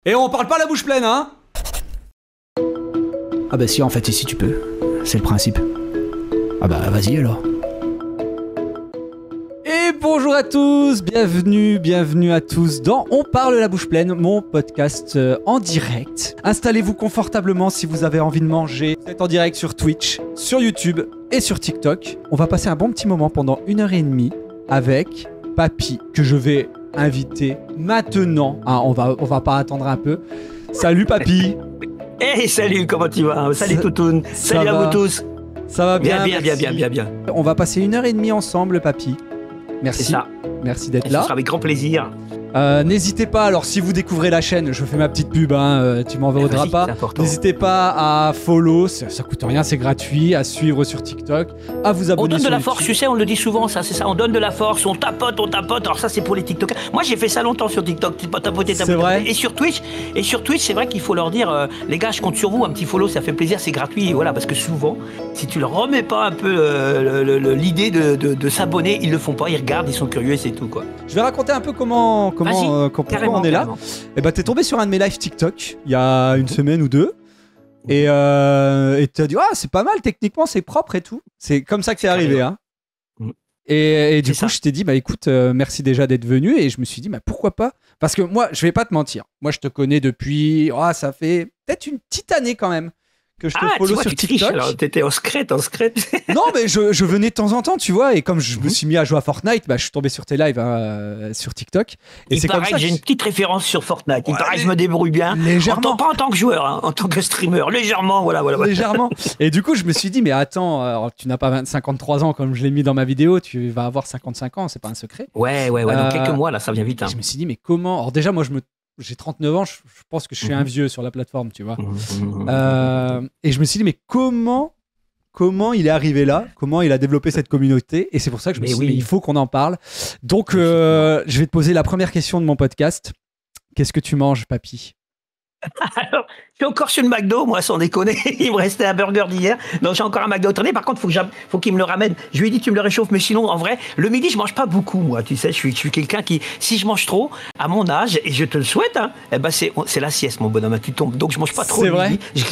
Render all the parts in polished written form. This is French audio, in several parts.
Et on parle pas la bouche pleine, hein? Ah bah si, en fait, ici tu peux. C'est le principe. Ah bah vas-y alors. Et bonjour à tous, bienvenue à tous dans On parle la bouche pleine, mon podcast en direct. Installez-vous confortablement si vous avez envie de manger. Vous êtes en direct sur Twitch, sur YouTube et sur TikTok. On va passer un bon petit moment pendant 1h30 avec Papy, que je vais inviter maintenant. Ah, on va pas attendre un peu. Salut Papy. Hey, salut, comment tu vas? Salut Toutoun. Salut à vous tous. Ça va bien, bien. On va passer 1h30 ensemble, Papy. Merci. C'est ça. Merci d'être Et là. ce sera avec grand plaisir. N'hésitez pas, alors si vous découvrez la chaîne, je fais ma petite pub, tu m'en voudras pas. N'hésitez pas à follow, ça coûte rien, c'est gratuit, à suivre sur TikTok, à vous abonner. On donne sur de la YouTube. force, tu sais, on le dit souvent, ça, c'est ça, on donne de la force, on tapote. Alors ça, c'est pour les TikTokers. Moi, j'ai fait ça longtemps sur TikTok, tapoter. C'est vrai. Et sur Twitch, c'est vrai qu'il faut leur dire, les gars, je compte sur vous, un petit follow, ça fait plaisir, c'est gratuit, et voilà, parce que souvent, si tu leur remets pas un peu l'idée de s'abonner, ils le font pas, ils regardent, ils sont curieux, et c'est tout, quoi. Je vais raconter un peu pourquoi on est là. Et bah t'es tombé sur un de mes lives TikTok il y a une semaine ou deux. Et t'as dit c'est pas mal, techniquement c'est propre et tout. C'est comme ça que c'est arrivé, hein. Et du coup je t'ai dit écoute, merci déjà d'être venu. Et je me suis dit pourquoi pas. Parce que moi je vais pas te mentir, moi je te connais depuis ça fait peut-être une petite année quand même que je te follow sur TikTok. Alors t'étais en secret. Non mais je venais de temps en temps, tu vois, et comme je me suis mis à jouer à Fortnite, je suis tombé sur tes lives sur TikTok. Et il c'est paraît comme ça que j'ai une petite référence sur Fortnite. Il paraît que je me débrouille bien. Légèrement. Pas en tant que joueur, hein, en tant que streamer. Légèrement, voilà. Légèrement. Et du coup, je me suis dit, mais attends, alors, tu n'as pas 53 ans comme je l'ai mis dans ma vidéo, tu vas avoir 55 ans, c'est pas un secret. Ouais. Dans quelques mois, là, ça vient vite. Hein. Je me suis dit, mais comment? Alors déjà, moi, j'ai 39 ans, je pense que je suis un vieux sur la plateforme, tu vois. Et je me suis dit, mais comment il est arrivé là? Comment il a développé cette communauté? Et c'est pour ça que je me suis dit, mais il faut qu'on en parle. Donc, je vais te poser la première question de mon podcast. Qu'est-ce que tu manges, Papy? Alors, je suis encore sur le McDo, moi, sans déconner. Il me restait un burger d'hier. Donc, j'ai encore un McDo tourné. Par contre, faut qu'il me le ramène. Je lui ai dit, tu me le réchauffes. Mais sinon, en vrai, le midi, je mange pas beaucoup, moi. Tu sais, je suis quelqu'un qui, si je mange trop, à mon âge, et je te le souhaite, hein, c'est la sieste, mon bonhomme. Tu tombes. Donc, je mange pas trop le midi. Je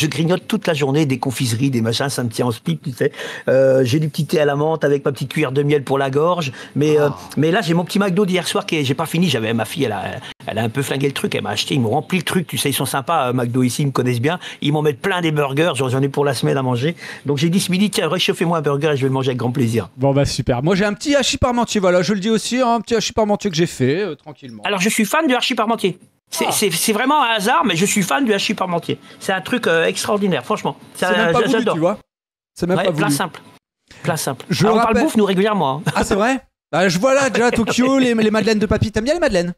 grignote toute la journée, des confiseries, des machins, ça me tient en speed, tu sais. J'ai du petit thé à la menthe avec ma petite cuillère de miel pour la gorge. Mais là, j'ai mon petit McDo d'hier soir j'ai pas fini. J'avais ma fille, elle a un peu flingué le truc. Elle m'a acheté, ils m'ont rempli le truc. Tu sais, ils sont sympas, McDo ici, ils me connaissent bien. Ils m'en mettent plein des burgers. J'en ai pour la semaine à manger. Donc j'ai dit ce midi, tiens, réchauffez-moi un burger et je vais le manger avec grand plaisir. Bon, super. Moi, j'ai un petit hachis parmentier. Voilà, je le dis aussi, un petit hachis parmentier que j'ai fait tranquillement. Alors, je suis fan du hachis parmentier. C'est vraiment un hasard, mais je suis fan du hachis parmentier. C'est un truc extraordinaire, franchement. C'est même pas voulu, tu vois. C'est même pas voulu. Plat simple. On parle bouffe, nous, régulièrement. Ah, c'est vrai? Je vois là, déjà, à Tokyo, les madeleines de Papy. T'aimes bien les madeleines?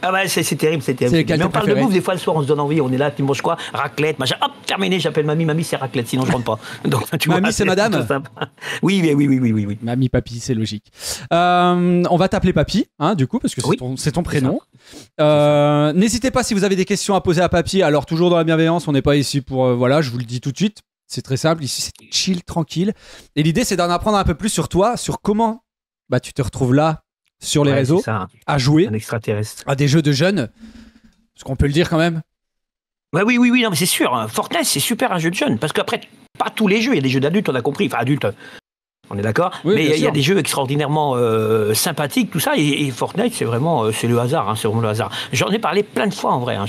Ah ouais, c'est terrible. Mais on parle de bouffe, des fois le soir on se donne envie, on est là, tu manges quoi? Raclette, machin, hop, terminé, j'appelle mamie c'est raclette, sinon je rentre pas. Donc, mamie c'est madame? Oui. Mamie, Papy, c'est logique. On va t'appeler Papy, hein, du coup, parce que c'est ton prénom. N'hésitez pas si vous avez des questions à poser à Papy, alors toujours dans la bienveillance, on n'est pas ici pour, je vous le dis tout de suite, c'est très simple, ici c'est chill, tranquille. Et l'idée c'est d'en apprendre un peu plus sur toi, sur comment tu te retrouves là, sur les réseaux, à jouer un extraterrestre, à des jeux de jeunes, parce qu'on peut le dire quand même. Oui, non, mais c'est sûr, hein. Fortnite c'est super un jeu de jeunes, parce qu'après, pas tous les jeux, il y a des jeux d'adultes, on a compris, enfin adultes, on est d'accord, mais il y a des jeux extraordinairement sympathiques, tout ça, et Fortnite c'est vraiment c'est le hasard, hein, c'est vraiment le hasard. J'en ai parlé plein de fois en vrai, hein,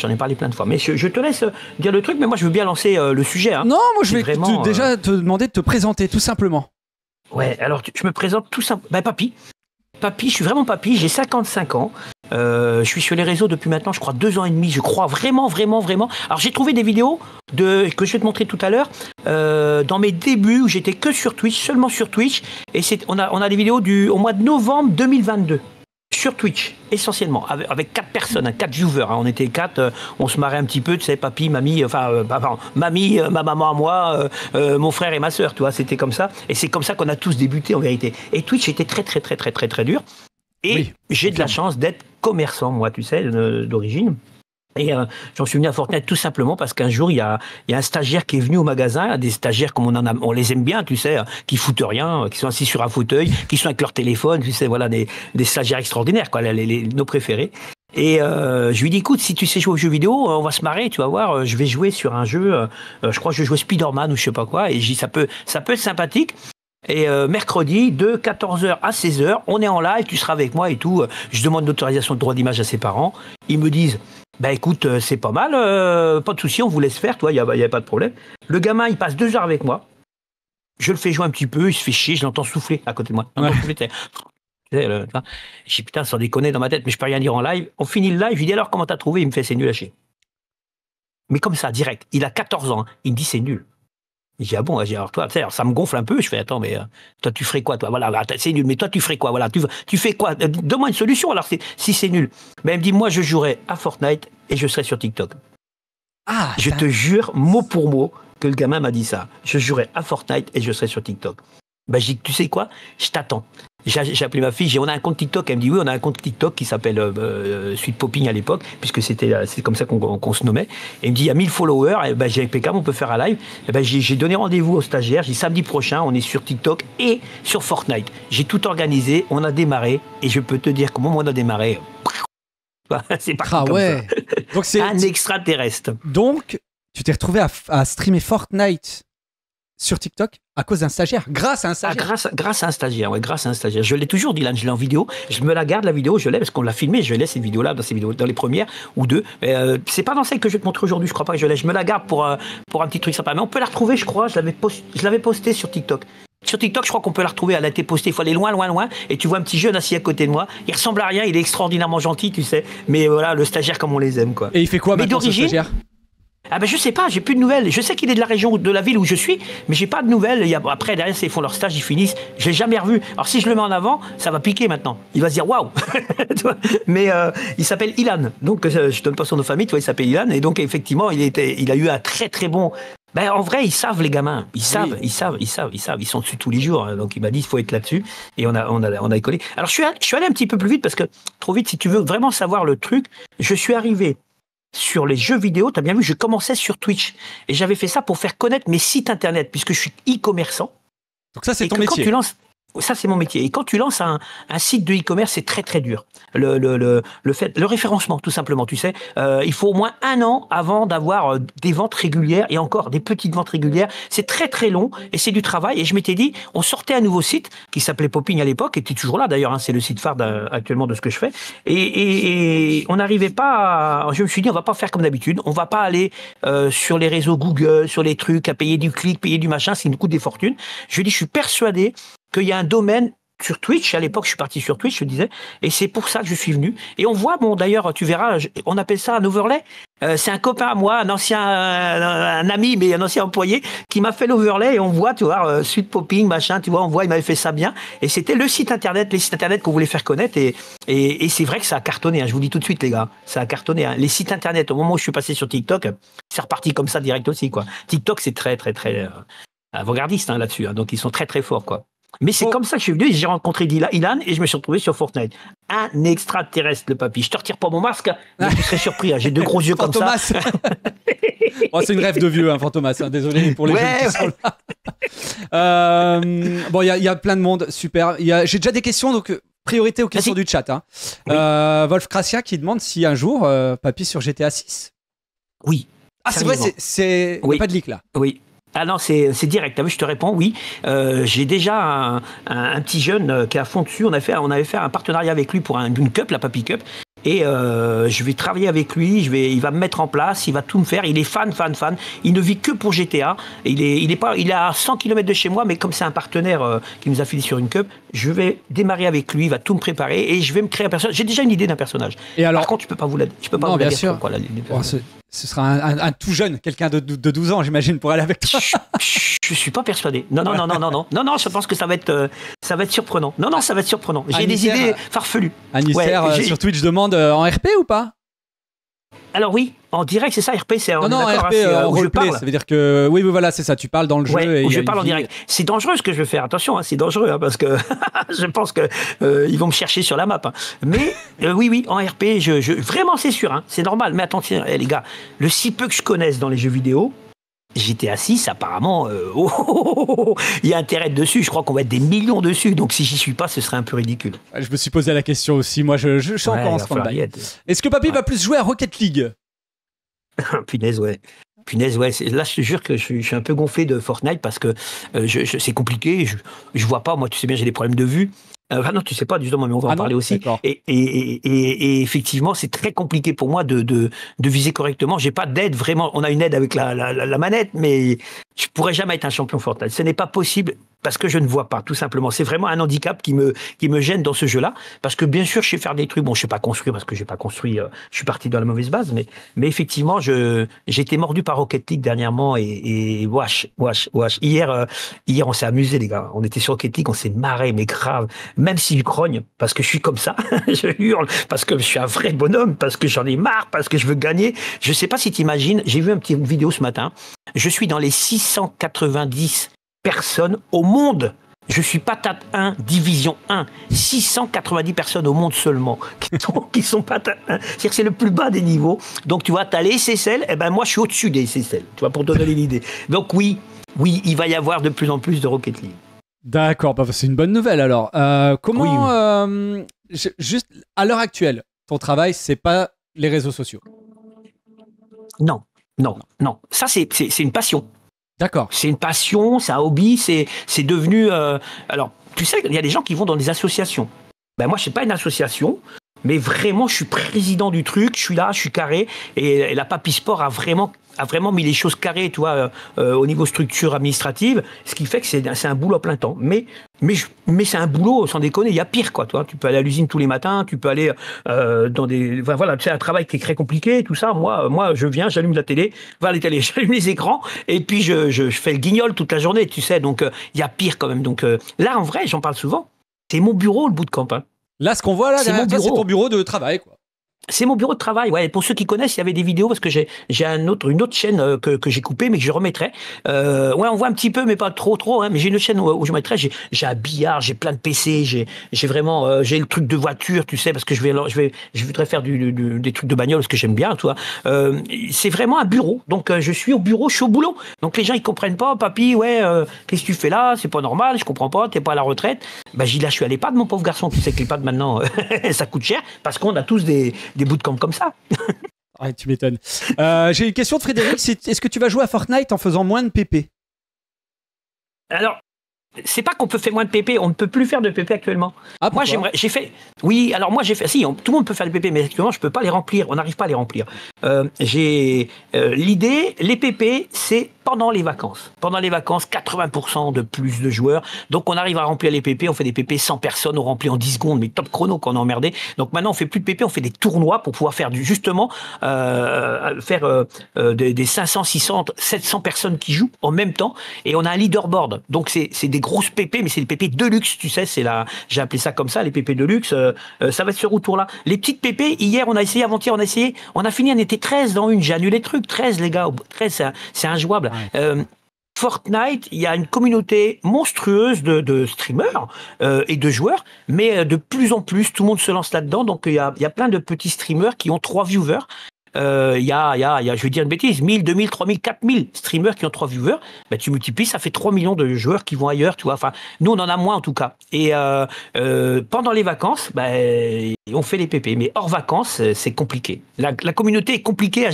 mais je te laisse dire le truc, mais moi je veux bien lancer le sujet. Hein. Non, moi je vais déjà te demander de te présenter, tout simplement. Ouais, alors je me présente tout simplement, Papy, je suis vraiment Papy, j'ai 55 ans, je suis sur les réseaux depuis maintenant, je crois, 2 ans et demi, je crois, vraiment. Alors j'ai trouvé des vidéos que je vais te montrer tout à l'heure, dans mes débuts où j'étais que sur Twitch, seulement sur Twitch, et on a des vidéos au mois de novembre 2022. Sur Twitch, essentiellement, avec 4 personnes, 4 viewers. Hein. On était 4, on se marrait un petit peu, tu sais, Papy, mamie, mamie, ma maman à moi, mon frère et ma sœur, tu vois, c'était comme ça. Et c'est comme ça qu'on a tous débuté en vérité. Et Twitch était très dur. Et j'ai de la chance d'être commerçant, moi, tu sais, d'origine. Et j'en suis venu à Fortnite tout simplement parce qu'un jour, il y a un stagiaire qui est venu au magasin, des stagiaires comme on les aime bien, tu sais, qui foutent rien, qui sont assis sur un fauteuil, qui sont avec leur téléphone, tu sais, voilà, des stagiaires extraordinaires, quoi, nos préférés. Et je lui dis, écoute, si tu sais jouer aux jeux vidéo, on va se marrer, tu vas voir, je vais jouer sur un jeu, je crois que je vais jouer Spider-Man ou je sais pas quoi, et je dis, ça peut être sympathique. Et mercredi, de 14h à 16h, on est en live, tu seras avec moi et tout. Je demande l'autorisation de droit d'image à ses parents. Ils me disent, bah écoute, c'est pas mal, pas de souci, on vous laisse faire, toi, il y a pas de problème. Le gamin, il passe 2 heures avec moi. Je le fais jouer un petit peu, il se fait chier, je l'entends souffler à côté de moi. Je dis putain, sans déconner dans ma tête, mais je peux rien dire en live. On finit le live, je lui dis alors comment t'as trouvé? Il me fait c'est nul à chier. Mais comme ça, direct. Il a 14 ans, il me dit c'est nul. Je dis ah bon, alors toi, ça me gonfle un peu. Je fais attends, mais toi tu ferais quoi toi? Voilà, c'est nul, mais toi tu ferais quoi? Voilà, tu fais quoi? Donne-moi une solution alors si c'est nul. Mais elle me dit moi je jouerais à Fortnite et je serais sur TikTok. Ah, je te jure, mot pour mot, que le gamin m'a dit ça. Je jouerais à Fortnite et je serais sur TikTok. Ben, je dis, tu sais quoi? Je t'attends. J'ai appelé ma fille, on a un compte TikTok. Elle me dit, oui, on a un compte TikTok qui s'appelle Sweet Popping à l'époque, puisque c'est comme ça qu'on se nommait. Et il me dit, il y a 1000 followers. Et ben, j'ai impeccable, on peut faire un live. Et ben, j'ai donné rendez-vous au stagiaire. J'ai dit, samedi prochain, on est sur TikTok et sur Fortnite. J'ai tout organisé, on a démarré. Et je peux te dire qu'au moment où on a démarré, c'est parti comme ça. Donc, c'est un extraterrestre. Donc, tu t'es retrouvé à streamer Fortnite sur TikTok à cause d'un stagiaire, grâce à un stagiaire. Grâce à un stagiaire, ouais, grâce à un stagiaire. Je l'ai toujours dit, là, je l'ai en vidéo. Je me la garde, la vidéo, je l'ai parce qu'on l'a filmée. Je laisse cette vidéo-là dans les premières ou deux. C'est pas dans celle que je vais te montrer aujourd'hui, je crois pas que je l'ai. Je me la garde pour un petit truc sympa. Mais on peut la retrouver, je crois. Je l'avais postée sur TikTok. Sur TikTok, je crois qu'on peut la retrouver. Elle a été postée. Il faut aller loin, loin, loin. Et tu vois un petit jeune assis à côté de moi. Il ressemble à rien. Il est extraordinairement gentil, tu sais. Mais voilà, le stagiaire comme on les aime, quoi. Et il fait quoi maintenant, ce stagiaire ? Ah ben je sais pas, j'ai plus de nouvelles. Je sais qu'il est de la région, de la ville où je suis, mais j'ai pas de nouvelles. Après, derrière, ils font leur stage, ils finissent. Je l'ai jamais revu. Alors si je le mets en avant, ça va piquer maintenant. Il va se dire waouh. Mais il s'appelle Ilan. Donc je donne pas son nom de famille, tu vois, il s'appelle Ilan. Et donc effectivement, il a eu un très très bon. Ben en vrai, ils savent les gamins. Ils savent. Ils sont dessus tous les jours. Donc il m'a dit il faut être là-dessus. Et on a écollé. Alors je suis allé un petit peu plus vite parce que trop vite, si tu veux vraiment savoir le truc, je suis arrivé. Sur les jeux vidéo, tu as bien vu, je commençais sur Twitch. Et j'avais fait ça pour faire connaître mes sites internet, puisque je suis e-commerçant. Donc ça, c'est ton métier. Ça, c'est mon métier. Et quand tu lances un site de e-commerce, c'est très, très dur. Le référencement, tout simplement, tu sais. Il faut au moins 1 an avant d'avoir des ventes régulières et encore des petites ventes régulières. C'est très, très long et c'est du travail. Et je m'étais dit, on sortait un nouveau site qui s'appelait Popping à l'époque et qui est toujours là d'ailleurs. Hein, c'est le site phare actuellement de ce que je fais. Et on n'arrivait pas je me suis dit, on va pas faire comme d'habitude. On va pas aller sur les réseaux Google, sur les trucs, à payer du clic, payer du machin. Ça nous coûte des fortunes. Je dis, je suis persuadé qu'il y a un domaine sur Twitch. À l'époque, je suis parti sur Twitch, je disais, et c'est pour ça que je suis venu. Et on voit, bon, d'ailleurs, tu verras, on appelle ça un overlay. C'est un copain à moi, un ami, mais un ancien employé, qui m'a fait l'overlay, et on voit, tu vois, Sweet Popping, machin, tu vois, on voit, il m'avait fait ça bien. Et c'était les sites internet qu'on voulait faire connaître, et c'est vrai que ça a cartonné, hein, je vous dis tout de suite, les gars, ça a cartonné. Hein. Les sites internet, au moment où je suis passé sur TikTok, c'est reparti comme ça direct aussi, quoi. TikTok, c'est très, très, très avant-gardiste hein, là-dessus, hein, donc ils sont très, très forts, quoi. Mais c'est comme ça que je suis venu, j'ai rencontré Ilan et je me suis retrouvé sur Fortnite. Un extraterrestre, le papy. Je te retire pas mon masque, mais tu serais surpris. Hein. J'ai 2 gros yeux comme ça. Oh, c'est une rêve de vieux, Fantomas. Hein. Désolé pour les jeunes qui sont là. Bon, il y a plein de monde, super. J'ai déjà des questions, donc priorité aux questions du chat. Hein. Oui. Wolf Krasia qui demande si un jour, papy sur GTA 6. Oui. Ah, c'est vrai, c'est oui. Pas de leak là. Oui. Ah non, c'est direct. Je te réponds, oui. J'ai déjà un petit jeune qui est à fond dessus. On avait fait un partenariat avec lui pour une cup, la Papy Cup. Et je vais travailler avec lui. Il va me mettre en place. Il va tout me faire. Il est fan. Il ne vit que pour GTA. Il est à 100 km de chez moi, mais comme c'est un partenaire qui nous a filé sur une cup, je vais démarrer avec lui. Il va tout me préparer et je vais me créer un personnage. J'ai déjà une idée d'un personnage. Et alors, par contre, tu peux pas vous la dire. Quoi, ce sera un tout jeune, quelqu'un de 12 ans, j'imagine, pour aller avec toi. Je suis pas persuadé. Non, je pense que ça va être surprenant. Non, ça va être surprenant. J'ai des idées farfelues. Anisser sur Twitch demande en RP ou pas? Alors oui, en direct, c'est ça, RP, c'est en RP, en roleplay, ça veut dire que oui, voilà, c'est ça, tu parles dans le jeu. Et je parle en direct. C'est dangereux ce que je vais faire, attention, hein, c'est dangereux, hein, parce que je pense que ils vont me chercher sur la map. Hein. Mais oui, en RP, vraiment c'est sûr, hein, c'est normal. Mais attention, les gars, le si peu que je connaisse dans les jeux vidéo, GTA 6, apparemment, il y a intérêt dessus. Je crois qu'on va être des millions dessus. Donc si j'y suis pas, ce serait un peu ridicule. Je me suis posé la question aussi. Moi, je suis encore en stand-by. Est-ce que Papy va plus jouer à Rocket League? Punaise, ouais. Là, je te jure que je suis un peu gonflé de Fortnite parce que c'est compliqué. Je vois pas. Moi, tu sais bien, j'ai des problèmes de vue. Non, tu sais pas, justement, mais on va en parler aussi. Et effectivement, c'est très compliqué pour moi de viser correctement. J'ai pas d'aide vraiment. On a une aide avec la manette, mais je pourrais jamais être un champion Fortnite. Ce n'est pas possible parce que je ne vois pas, tout simplement. C'est vraiment un handicap qui me gêne dans ce jeu-là. Parce que bien sûr, je sais faire des trucs. Bon, je sais pas construire parce que j'ai pas construit. Je suis parti dans la mauvaise base, mais effectivement, j'ai été mordu par Rocket League dernièrement et wesh. Hier, on s'est amusé, les gars. On était sur Rocket League, on s'est marré, mais grave. Même si je grogne, parce que je suis comme ça, je hurle, parce que je suis un vrai bonhomme, parce que j'en ai marre, parce que je veux gagner. Je sais pas si tu imagines, j'ai vu une petite vidéo ce matin, je suis dans les 690 personnes au monde. Je suis patate 1, division 1. 690 personnes au monde seulement qui sont patate 1. C'est-à-dire que c'est le plus bas des niveaux. Donc tu vois, tu as les SSL, et ben moi je suis au-dessus des SSL, tu vois, pour te donner l'idée. Donc oui, il va y avoir de plus en plus de Rocket League. D'accord, c'est une bonne nouvelle alors. Comment, juste à l'heure actuelle, ton travail, c'est pas les réseaux sociaux? Non. Ça, c'est une passion. D'accord. C'est une passion, c'est un hobby, c'est devenu... Alors, tu sais, il y a des gens qui vont dans des associations. Ben moi, je ne suis pas une association, mais vraiment, je suis président du truc, je suis là, je suis carré, et la Papy Sport a vraiment mis les choses carrées, tu vois, au niveau structure administrative, ce qui fait que c'est un boulot à plein temps. Mais c'est un boulot, sans déconner, il y a pire, quoi, toi. Tu peux aller à l'usine tous les matins, tu peux aller dans des... Enfin, voilà, c'est un travail qui est très compliqué, tout ça. Moi, je viens, j'allume la télé, j'allume les écrans, et puis je fais le guignol toute la journée, tu sais. Donc, il y a pire quand même. Donc, là, en vrai, j'en parle souvent. C'est mon bureau, le bootcamp. Hein. Là, ce qu'on voit là, c'est ton bureau de travail, quoi. C'est mon bureau de travail, ouais. Pour ceux qui connaissent, il y avait des vidéos parce que j'ai une autre chaîne que j'ai coupée mais que je remettrai. Ouais, on voit un petit peu mais pas trop. Hein, mais j'ai une chaîne où je mettrai. J'ai un billard, j'ai plein de PC, j'ai vraiment j'ai le truc de voiture, tu sais, parce que je voudrais faire des trucs de bagnole parce que j'aime bien, tu vois. C'est vraiment un bureau. Donc je suis au bureau, je suis au boulot. Donc les gens ils comprennent pas, papy, ouais, qu'est-ce que tu fais là? C'est pas normal, je comprends pas. T'es pas à la retraite. Bah je suis à l'EHPAD, mon pauvre garçon. Tu sais que l'EHPAD maintenant ça coûte cher parce qu'on a tous des bootcamps comme ça. Ouais, tu m'étonnes. J'ai une question de Frédéric. Est-ce que tu vas jouer à Fortnite en faisant moins de PP? Alors, c'est pas qu'on peut faire moins de PP, on ne peut plus faire de PP actuellement. Ah, moi, j'ai fait. Oui, alors moi, j'ai fait. Si, tout le monde peut faire des PP, mais actuellement, je peux pas les remplir. On n'arrive pas à les remplir. L'idée, les PP, c'est pendant les vacances. Pendant les vacances, 80% de plus de joueurs. Donc, on arrive à remplir les PP. On fait des PP 100 personnes, on remplit en 10 secondes, mais top chrono quand on est emmerdé. Donc, maintenant, on fait plus de PP, on fait des tournois pour pouvoir faire justement des 500, 600, 700 personnes qui jouent en même temps. Et on a un leaderboard. Donc, c'est des grosses PP, mais c'est des PP de luxe, tu sais. J'ai appelé ça comme ça, les PP de luxe. Ça va être ce retour-là. Les petites PP, hier, avant-hier, on a fini, on était 13 dans une. J'ai annulé le truc. 13, les gars. 13, c'est injouable. Fortnite, il y a une communauté monstrueuse de streamers et de joueurs, mais de plus en plus, tout le monde se lance là-dedans. Donc, il y a plein de petits streamers qui ont 3 viewers. Il y a, je vais dire une bêtise, 1000, 2000, 3000, 4000 streamers qui ont 3 viewers. Ben, tu multiplies, ça fait 3 millions de joueurs qui vont ailleurs, tu vois. Enfin, nous, on en a moins en tout cas. Et pendant les vacances, on fait les PP. Mais hors vacances, c'est compliqué. La communauté est compliquée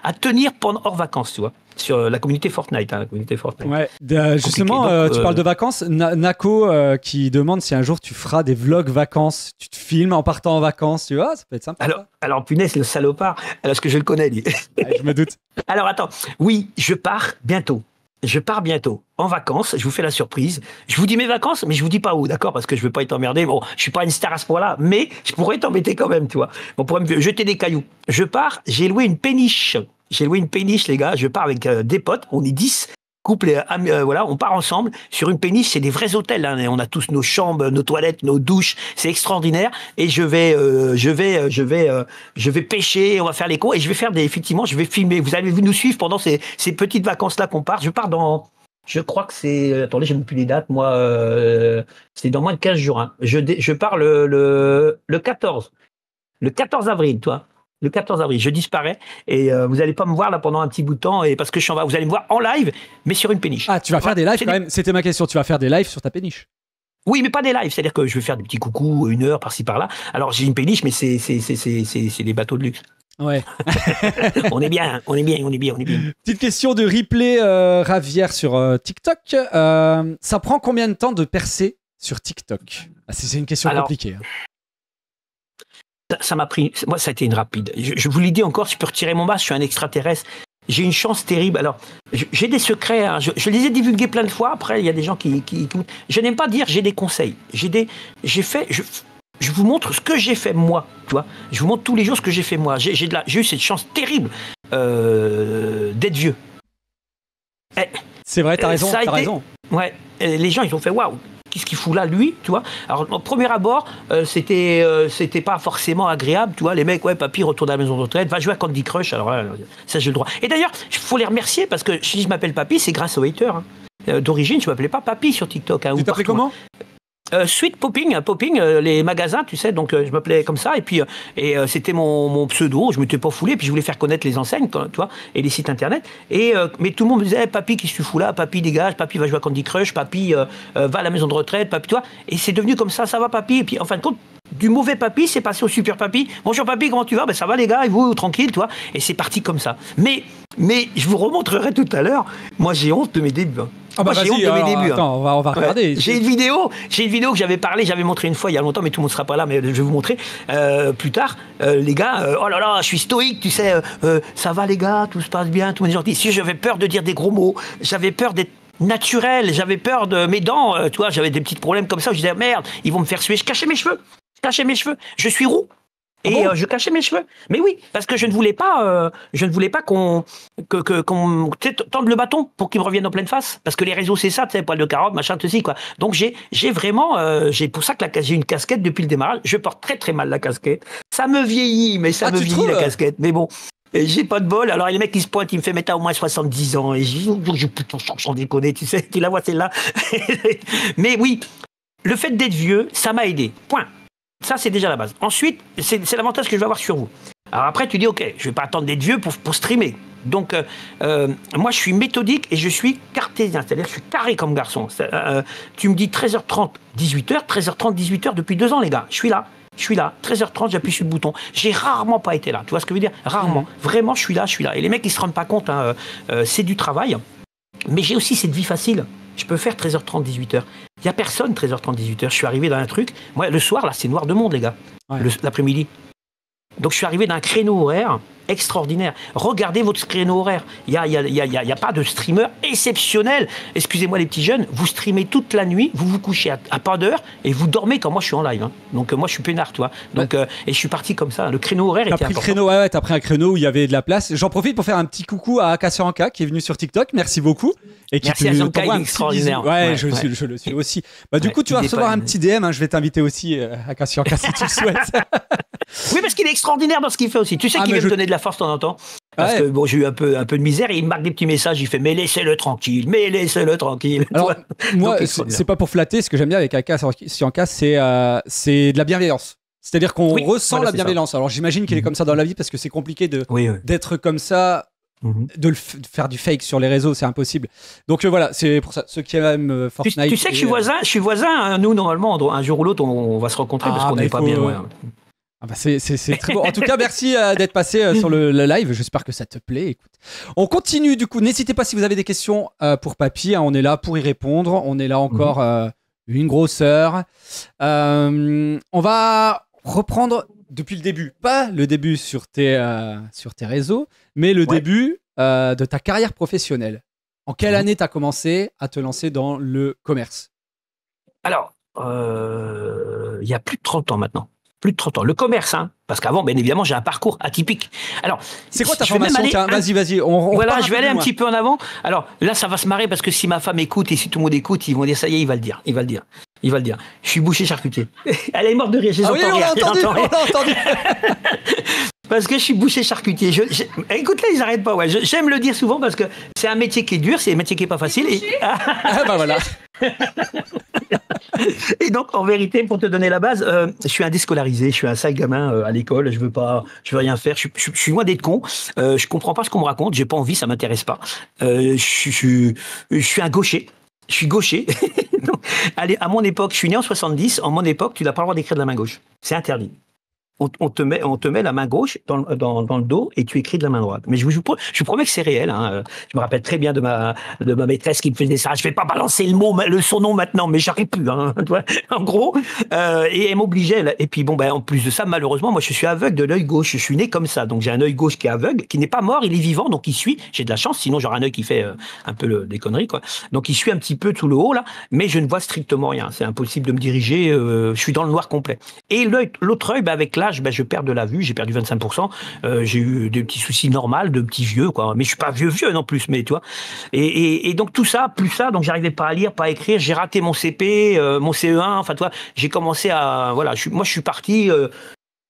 à tenir pendant hors vacances, tu vois. Sur la communauté Fortnite. Ouais, justement, tu parles de vacances. Nako qui demande si un jour tu feras des vlogs vacances. Tu te filmes en partant en vacances, tu vois, ça peut être sympa. Alors punaise, le salopard. Alors, est-ce que je le connais, lui? Ouais, je me doute. Alors, attends. Oui, je pars bientôt en vacances. Je vous fais la surprise. Je vous dis mes vacances, mais je vous dis pas où, d'accord? Parce que je veux pas être emmerdé. Bon, je suis pas une star à ce point-là, mais je pourrais t'embêter quand même, tu vois. On pourrait me jeter des cailloux. Je pars, j'ai loué une péniche. Les gars. Je pars avec des potes. On est 10. Couple, voilà, on part ensemble sur une péniche. C'est des vrais hôtels. Hein. On a tous nos chambres, nos toilettes, nos douches. C'est extraordinaire. Et je vais pêcher. On va faire les cons. Et effectivement, je vais filmer. Vous allez nous suivre pendant ces petites vacances-là qu'on part. Je pars je crois que c'est... Attendez, j'ai même plus les dates. Moi, c'est dans moins de 15 jours. Hein. Je pars le 14. Le 14 avril, toi. Le 14 avril, je disparais et vous n'allez pas me voir là pendant un petit bout de temps et parce que vous allez me voir en live, mais sur une péniche. Ah, tu vas faire des lives quand même. C'était ma question. Tu vas faire des lives sur ta péniche. Oui, mais pas des lives. C'est-à-dire que je vais faire des petits coucous, 1 heure par-ci par-là. Alors j'ai une péniche, mais c'est des bateaux de luxe. Ouais. on est bien. Petite question de replay Ravière sur TikTok. Ça prend combien de temps de percer sur TikTok? C'est une question compliquée. Ça m'a pris. Moi, ça a été une rapide. Je vous l'ai dit encore, je peux retirer mon masque, je suis un extraterrestre. J'ai une chance terrible. Alors, j'ai des secrets. Hein. Je les ai divulgués plein de fois. Après, il y a des gens qui... Je n'aime pas dire j'ai des conseils. Je vous montre ce que j'ai fait moi. Tu vois, je vous montre tous les jours ce que j'ai fait moi. J'ai eu cette chance terrible d'être vieux. C'est vrai, t'as raison. Ouais. Les gens, ils ont fait waouh. Qu'est-ce qu'il fout là, lui, tu vois? Alors, au premier abord, c'était pas forcément agréable, tu vois. Les mecs, ouais, papy, retourne à la maison de retraite, va jouer à Candy Crush. Alors, ça, j'ai le droit. Et d'ailleurs, il faut les remercier parce que si je m'appelle papy, c'est grâce aux haters. Hein. D'origine, je m'appelais pas papy sur TikTok. Hein, tu t'appelais comment? Sweet Popping, les magasins, tu sais, donc je m'appelais comme ça, et puis c'était mon pseudo, je m'étais pas foulé, puis je voulais faire connaître les enseignes, tu vois, et les sites internet, mais tout le monde me disait, papy, qu'est-ce que tu fous là, papy, dégage, papy, va jouer à Candy Crush, papy, va à la maison de retraite, papy, tu vois, et c'est devenu comme ça va papy, et puis en fin de compte, du mauvais papy, c'est passé au super papy. Bonjour papy, comment tu vas? Ben ça va les gars, et vous, tranquille, tu vois, et c'est parti comme ça. Mais je vous remontrerai tout à l'heure, moi j'ai honte de mes débuts. Ah bah j'ai honte de mes débuts. Attends, on va regarder. J'ai une vidéo que j'avais montré une fois il y a longtemps, mais tout le monde ne sera pas là, mais je vais vous montrer plus tard. Les gars, oh là là, je suis stoïque, tu sais, ça va les gars, tout se passe bien, tout le monde est gentil. Si j'avais peur de dire des gros mots, j'avais peur d'être naturel, j'avais peur de mes dents, tu vois, j'avais des petits problèmes comme ça, où je disais merde, ils vont me faire suer, je cachais mes cheveux, je suis roux. Et je cachais mes cheveux. Mais oui, parce que je ne voulais pas qu'on tende le bâton pour qu'il me revienne en pleine face. Parce que les réseaux, c'est ça, tu sais, poil de carotte, machin, tout ça, quoi. Donc j'ai vraiment, j'ai pour ça que j'ai une casquette depuis le démarrage. Je porte très très mal la casquette. Ça me vieillit, mais ça me vieillit la casquette. Mais bon. Et j'ai pas de bol. Alors, les mecs qui se pointent, ils me font mettre à au moins 70 ans. Et je dis, putain, sans déconner, tu sais, tu la vois celle-là. Mais oui, le fait d'être vieux, ça m'a aidé. Point. Ça, c'est déjà la base. Ensuite, c'est l'avantage que je vais avoir sur vous. Alors après, tu dis, OK, je vais pas attendre d'être vieux pour streamer. Donc, moi, je suis méthodique et je suis cartésien. C'est-à-dire, je suis carré comme garçon. Tu me dis 13h30, 18h. 13h30, 18h depuis 2 ans, les gars. Je suis là. 13h30, j'appuie sur le bouton. J'ai rarement pas été là. Tu vois ce que je veux dire? Rarement. Vraiment, je suis là. Et les mecs, ils se rendent pas compte. Hein, c'est du travail. Mais j'ai aussi cette vie facile. Je peux faire 13h30, 18h. Il n'y a personne 13h30, 18h. Je suis arrivé dans un truc. Moi, le soir, là, c'est noir de monde, les gars. Ouais. L'après-midi. Donc, je suis arrivé dans un créneau horaire extraordinaire. Regardez votre créneau horaire. Il n'y a pas de streamer exceptionnel. Excusez-moi, les petits jeunes, vous streamez toute la nuit, vous vous couchez à pas d'heure et vous dormez quand moi, je suis en live. Hein. Donc, moi, je suis peinard, toi. Donc, et je suis parti comme ça. Le créneau horaire était important. T'as pris un créneau où il y avait de la place. J'en profite pour faire un petit coucou à Akassianka qui est venu sur TikTok. Merci beaucoup. Et merci à Jean-K, il est extraordinaire. Ouais, je le suis aussi. Du coup, tu vas recevoir un petit DM. Hein, je vais t'inviter aussi, Akassianka, si tu le souhaites. Oui, parce qu'il est extraordinaire dans ce qu'il fait aussi. Tu sais qu'il veut me donner de la force de temps en temps. Parce que bon, j'ai eu un peu de misère et il me marque des petits messages. Il fait mais laissez-le tranquille. Alors, moi, c'est pas pour flatter. Ce que j'aime bien avec Akassianka, c'est de la bienveillance. C'est-à-dire qu'on ressent la bienveillance. Alors j'imagine qu'il est comme ça dans la vie parce que c'est compliqué d'être comme ça. De faire du fake sur les réseaux, c'est impossible. Donc voilà, c'est pour ça. Ceux qui aiment Fortnite. Tu sais que je suis voisin. Hein, nous, normalement, un jour ou l'autre, on va se rencontrer parce qu'on n'est pas bien loin. Ah bah c'est très beau. En tout cas, merci d'être passé sur le live. J'espère que ça te plaît. Écoute, on continue du coup. N'hésitez pas si vous avez des questions pour Papy. Hein, on est là pour y répondre. On est là encore une grosse heure. On va reprendre depuis le début. Pas le début sur tes réseaux, mais le début de ta carrière professionnelle. En quelle année tu as commencé à te lancer dans le commerce? Alors, il y a plus de 30 ans maintenant. Plus de 30 ans. Le commerce, hein, parce qu'avant, bien évidemment, j'ai un parcours atypique. Alors, c'est quoi ta formation? Vas-y. Voilà, je vais aller un petit peu en avant. Alors, là, ça va se marrer parce que si ma femme écoute et si tout le monde écoute, ils vont dire ça y est, il va le dire. Je suis boucher charcutier. Elle est morte de rire. On l'a entendu. Parce que je suis boucher charcutier. Écoute, là, ils n'arrêtent pas. Ouais. J'aime le dire souvent parce que c'est un métier qui est dur, c'est un métier qui n'est pas facile. Ah bah voilà. Et donc, en vérité, pour te donner la base, je suis un déscolarisé, je suis un sale gamin à l'école, je veux rien faire, je suis loin d'être con, je comprends pas ce qu'on me raconte, j'ai pas envie, ça m'intéresse pas. Je suis un gaucher. Je suis gaucher. Donc, allez, à mon époque, je suis né en 70. En mon époque, tu n'as pas le droit d'écrire de la main gauche. C'est interdit. On te met la main gauche dans le dos et tu écris de la main droite. Mais je vous promets que c'est réel. Hein. Je me rappelle très bien de ma maîtresse qui me faisait ça. Je vais pas balancer son nom maintenant, mais j'arrive plus. Hein, en gros, et elle m'obligeait. Et puis bon, en plus de ça, malheureusement, moi je suis aveugle de l'œil gauche. Je suis né comme ça, donc j'ai un œil gauche qui est aveugle, qui n'est pas mort, il est vivant, donc il suit. J'ai de la chance, sinon j'aurais un œil qui fait un peu des conneries, quoi. Donc il suit un petit peu tout le haut là, mais je ne vois strictement rien. C'est impossible de me diriger. Je suis dans le noir complet. Et l'autre œil, avec l'âge, je perds de la vue, j'ai perdu 25%, j'ai eu des petits soucis normaux, de petits vieux, quoi. Mais je suis pas vieux non plus, mais tu vois. Et donc tout ça, plus ça, donc j'arrivais pas à lire, pas à écrire, j'ai raté mon CP, mon CE1, enfin toi, j'ai commencé à, voilà, je suis parti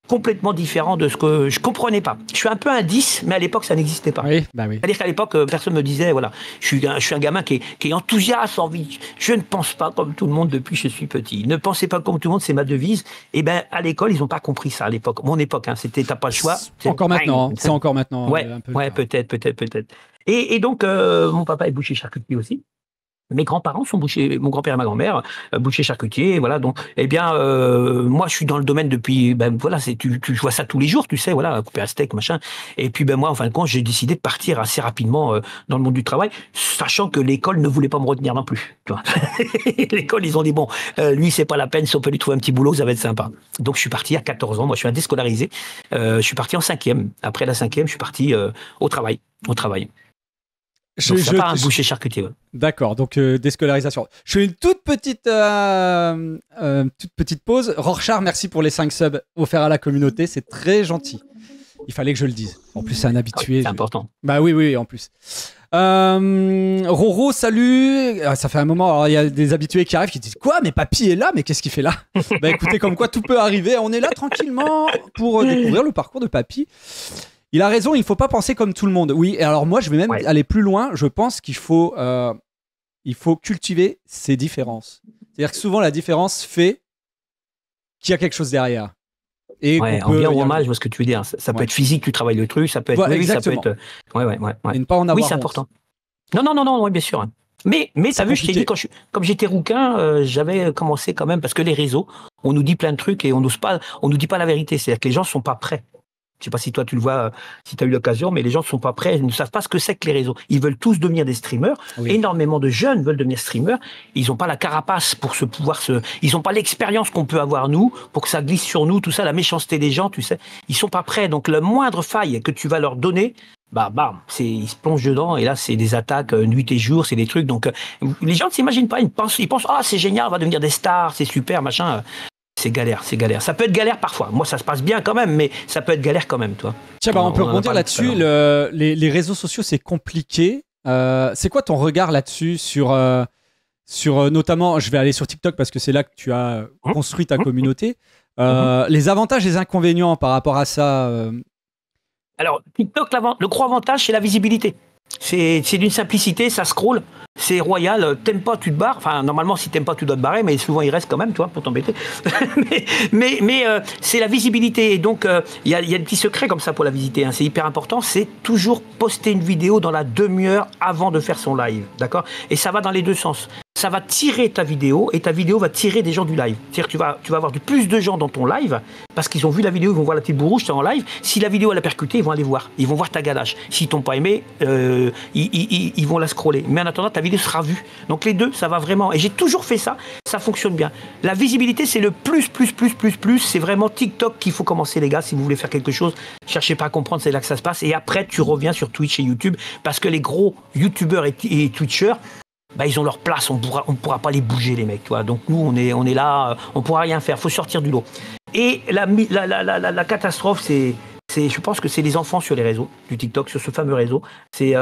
complètement différent de ce que je comprenais pas. Je suis un peu un 10, mais à l'époque ça n'existait pas. Oui, bah oui. C'est-à-dire qu'à l'époque personne me disait voilà, je suis un gamin qui est enthousiaste, envie. Je ne pense pas comme tout le monde depuis que je suis petit. Ne pensez pas comme tout le monde, c'est ma devise. Et à l'école ils n'ont pas compris ça à l'époque. Mon époque, hein, c'était t'as pas le choix. C'est encore maintenant. C'est encore maintenant. Ouais, un peu peut-être. Et donc mon papa est boucher charcutier aussi. Mes grands-parents sont bouchers, mon grand-père et ma grand-mère, bouchers charcutiers, voilà. Donc, moi, je suis dans le domaine depuis, voilà, tu vois ça tous les jours, tu sais, voilà, couper un steak, machin. Et puis, moi, en fin de compte, j'ai décidé de partir assez rapidement dans le monde du travail, sachant que l'école ne voulait pas me retenir non plus. Tu vois. L'école, ils ont dit bon, lui, c'est pas la peine, si on peut lui trouver un petit boulot, ça va être sympa. Donc, je suis parti à 14 ans. Moi, je suis un déscolarisé. Je suis parti en 5e. Après la 5e, je suis parti au travail. Donc, un boucher charcutier. Ouais. D'accord, donc déscolarisation. Je fais une toute petite pause. Rorschach, merci pour les 5 subs offerts à la communauté, c'est très gentil. Il fallait que je le dise. En plus, c'est un habitué. C'est important. Bah oui, en plus. Roro, salut. Ça fait un moment, alors il y a des habitués qui arrivent qui disent quoi, mais papy est là, mais qu'est-ce qu'il fait là? Bah écoutez, comme quoi tout peut arriver. On est là tranquillement pour découvrir le parcours de papy. Il a raison, il ne faut pas penser comme tout le monde. Oui, et alors moi, je vais même aller plus loin. Je pense qu'il faut cultiver ses différences. C'est-à-dire que souvent, la différence fait qu'il y a quelque chose derrière. Et en bien ou en mal, je vois ce que tu veux dire. Ça peut être physique, tu travailles le truc, ça peut être... exactement. Ça peut être... Et ne pas en avoir oui, c'est important. Non, bien sûr. Mais t'as vu, je t'ai dit, comme j'étais rouquin, j'avais commencé quand même, parce que les réseaux, on nous dit plein de trucs et on nous dit pas la vérité. C'est-à-dire que les gens sont pas prêts. Je sais pas si toi tu le vois, si tu as eu l'occasion, mais les gens ne sont pas prêts, ils ne savent pas ce que c'est que les réseaux. Ils veulent tous devenir des streamers. Oui. Énormément de jeunes veulent devenir streamers. Ils n'ont pas la carapace pour ils n'ont pas l'expérience qu'on peut avoir nous, pour que ça glisse sur nous, tout ça, la méchanceté des gens, tu sais. Ils sont pas prêts. Donc la moindre faille que tu vas leur donner, ils se plongent dedans et là c'est des attaques nuit et jour, c'est des trucs. Donc les gens ne s'imaginent pas, ils pensent c'est génial, on va devenir des stars, c'est super, machin. C'est galère. Ça peut être galère parfois. Moi, ça se passe bien quand même, mais ça peut être galère quand même, toi. Tiens, on peut rebondir là-dessus. Les réseaux sociaux, c'est compliqué. C'est quoi ton regard là-dessus sur notamment, je vais aller sur TikTok parce que c'est là que tu as construit ta communauté. Les avantages et les inconvénients par rapport à ça. Alors, TikTok, le gros avantage, c'est la visibilité. C'est d'une simplicité, ça scroll, c'est royal, t'aimes pas, tu te barres. Enfin, normalement, si t'aimes pas, tu dois te barrer, mais souvent, il reste quand même, toi, pour t'embêter. mais c'est la visibilité. Et donc, il y a des petits secrets comme ça pour la visiter. Hein. C'est hyper important. C'est toujours poster une vidéo dans la demi-heure avant de faire son live. D'accord ? Et ça va dans les deux sens. Ça va tirer ta vidéo et ta vidéo va tirer des gens du live. C'est-à-dire que tu vas avoir plus de gens dans ton live parce qu'ils ont vu la vidéo, ils vont voir la petite boule rouge, t'es en live. Si la vidéo elle a percuté, ils vont aller voir. Ils vont voir ta ganache. S'ils t'ont pas aimé, ils vont la scroller. Mais en attendant, ta vidéo sera vue. Donc les deux, ça va vraiment. Et j'ai toujours fait ça, ça fonctionne bien. La visibilité, c'est le plus. C'est vraiment TikTok qu'il faut commencer, les gars. Si vous voulez faire quelque chose, cherchez pas à comprendre, c'est là que ça se passe. Et après, tu reviens sur Twitch et YouTube parce que les gros YouTubeurs et Twitchers, ils ont leur place, on pourra pas les bouger, les mecs, tu vois. Donc nous on est là, on pourra rien faire, faut sortir du lot. Et la catastrophe, je pense que c'est les enfants sur les réseaux, du TikTok, sur ce fameux réseau. C'est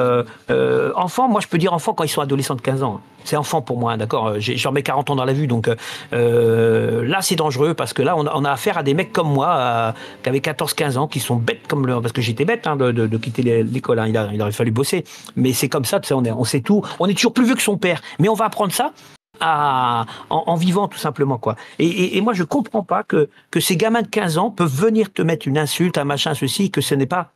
enfants, moi je peux dire enfants quand ils sont adolescents de 15 ans. C'est enfant pour moi, d'accord. J'en mets 40 ans dans la vue, donc là c'est dangereux parce que là on a affaire à des mecs comme moi qui avaient 14-15 ans, qui sont bêtes parce que j'étais bête de quitter l'école. Hein. Il aurait fallu bosser, mais c'est comme ça, tu sais, on sait tout. On est toujours plus vieux que son père, mais on va apprendre ça. en vivant tout simplement quoi. Et moi je comprends pas que ces gamins de 15 ans peuvent venir te mettre une insulte, un machin, ceci, que ce n'est pas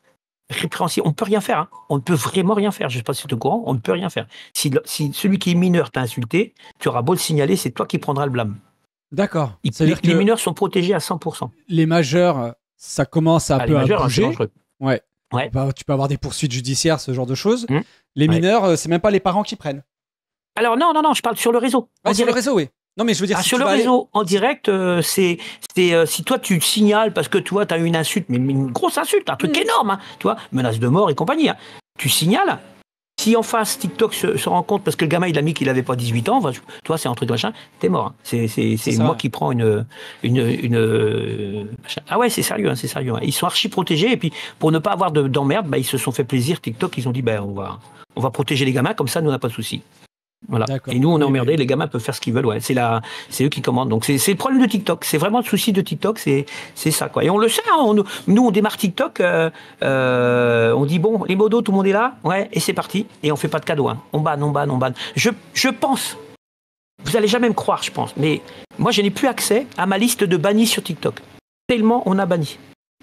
répréhensible. On ne peut rien faire. Hein. On ne peut vraiment rien faire. Je ne sais pas si tu es au courant, on ne peut rien faire. Si celui qui est mineur t'a insulté, tu auras beau le signaler, c'est toi qui prendras le blâme. D'accord. Les mineurs sont protégés à 100%. Les majeurs, ça commence à peu à bouger. Ouais. Tu peux avoir des poursuites judiciaires, ce genre de choses. Les mineurs, c'est même pas les parents qui prennent. Alors non, je parle sur le réseau. Sur le réseau, oui. Non, mais je veux dire, sur le réseau, en direct, c'est si toi tu signales parce que toi tu as eu une insulte, mais une grosse insulte, un truc énorme, hein, tu vois, menace de mort et compagnie. Hein. Tu signales. Si en face TikTok se rend compte parce que le gamin il a mis qu'il avait pas 18 ans, toi c'est un truc machin, t'es mort. Hein. C'est moi qui prends une ah ouais, c'est sérieux, hein, c'est sérieux. Hein. Ils sont archi protégés et puis pour ne pas avoir d'emmerde, ils se sont fait plaisir. TikTok, ils ont dit on va protéger les gamins comme ça, nous on n'a pas de soucis. Voilà. Et nous, on est emmerdés, les gamins peuvent faire ce qu'ils veulent. Ouais. C'est eux qui commandent. Donc, c'est le problème de TikTok. C'est vraiment le souci de TikTok, c'est ça. Quoi. Et on le sait, hein, nous, on démarre TikTok, on dit, bon, les modos, tout le monde est là, ouais, et c'est parti. Et on fait pas de cadeaux. Hein. On banne. Je pense, vous allez jamais me croire, je pense, mais moi, je n'ai plus accès à ma liste de bannis sur TikTok. Tellement on a banni.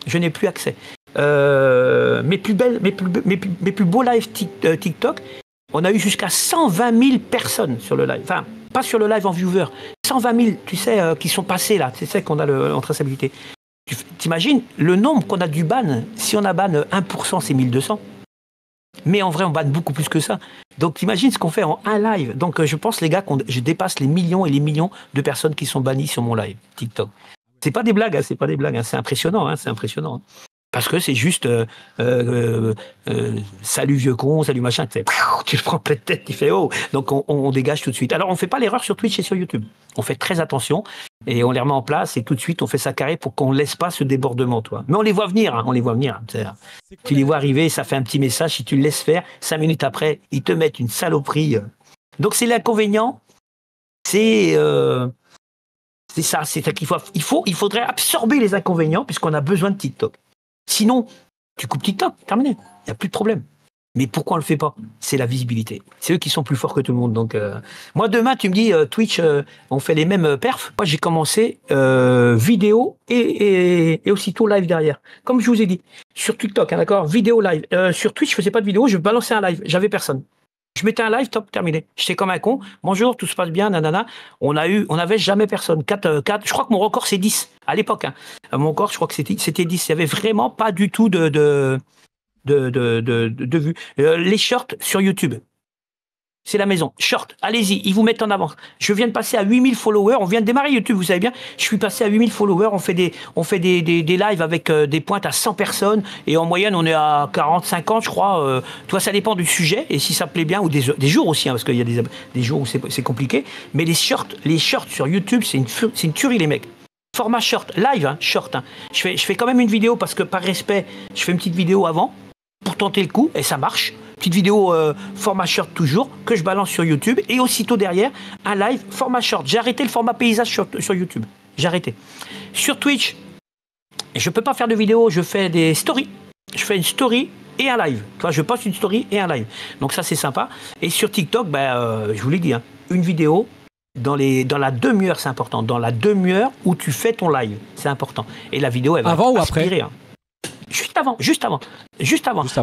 Je n'ai plus accès. Mes plus beaux lives TikTok, on a eu jusqu'à 120 000 personnes sur le live. Enfin, pas sur le live en viewer. 120 000, tu sais, qui sont passés là. C'est ça qu'on a en traçabilité. T'imagines le nombre qu'on a du ban. Si on a ban 1%, c'est 1200. Mais en vrai, on banne beaucoup plus que ça. Donc, t'imagines ce qu'on fait en un live. Donc, je pense, les gars, je dépasse les millions et les millions de personnes qui sont bannies sur mon live TikTok. C'est pas des blagues, hein, c'est impressionnant, hein, c'est impressionnant. Hein. Parce que c'est juste salut vieux con, salut machin, tu le prends plein de tête, tu fais oh. Donc on dégage tout de suite. Alors on fait pas l'erreur sur Twitch et sur YouTube. On fait très attention et on les remet en place et tout de suite on fait ça carré pour qu'on laisse pas ce débordement, toi. Mais on les voit venir, hein, Tu les vois arriver, ça fait un petit message, si tu le laisses faire, 5 minutes après, ils te mettent une saloperie. Donc c'est l'inconvénient, c'est ça, c'est qu'il faudrait absorber les inconvénients puisqu'on a besoin de TikTok. Sinon, tu coupes TikTok, terminé. Il n'y a plus de problème. Mais pourquoi on ne le fait pas? C'est la visibilité. C'est eux qui sont plus forts que tout le monde. Donc, moi, demain, tu me dis, Twitch, on fait les mêmes perfs. Moi, j'ai commencé vidéo et aussitôt live derrière. Comme je vous ai dit, sur TikTok, hein, d'accord, vidéo live. Sur Twitch, je ne faisais pas de vidéo, je balançais un live. J'avais personne. Je mettais un live, top, terminé. J'étais comme un con. Bonjour, tout se passe bien, nanana. On n'avait jamais personne. 4, je crois que mon record, c'est 10 à l'époque. Hein. Mon record, je crois que c'était 10. Il n'y avait vraiment pas du tout de vues. Les shorts sur YouTube. C'est la maison. Short, allez-y, ils vous mettent en avant. Je viens de passer à 8000 followers. On vient de démarrer YouTube, vous savez bien. Je suis passé à 8000 followers. On fait des lives avec des pointes à 100 personnes. Et en moyenne, on est à 40, 50, je crois. Toi, ça dépend du sujet. Et si ça plaît bien, ou des jours aussi, hein, parce qu'il y a des jours où c'est compliqué. Mais les shorts sur YouTube, c'est une tuerie, les mecs. Format short, live, hein, short. Hein. Je fais quand même une vidéo parce que par respect, je fais une petite vidéo avant pour tenter le coup. Et ça marche. Petite vidéo format short toujours, que je balance sur YouTube. Et aussitôt derrière, un live format short. J'ai arrêté le format paysage sur YouTube. J'ai arrêté. Sur Twitch, je ne peux pas faire de vidéo, je fais des stories. Je fais une story et un live. Tu vois, je poste une story et un live. Donc ça, c'est sympa. Et sur TikTok, je vous l'ai dit, hein, une vidéo dans la demi-heure, c'est important. Dans la demi-heure où tu fais ton live, c'est important. Et la vidéo, elle va avant aspirer, ou après hein. Juste avant.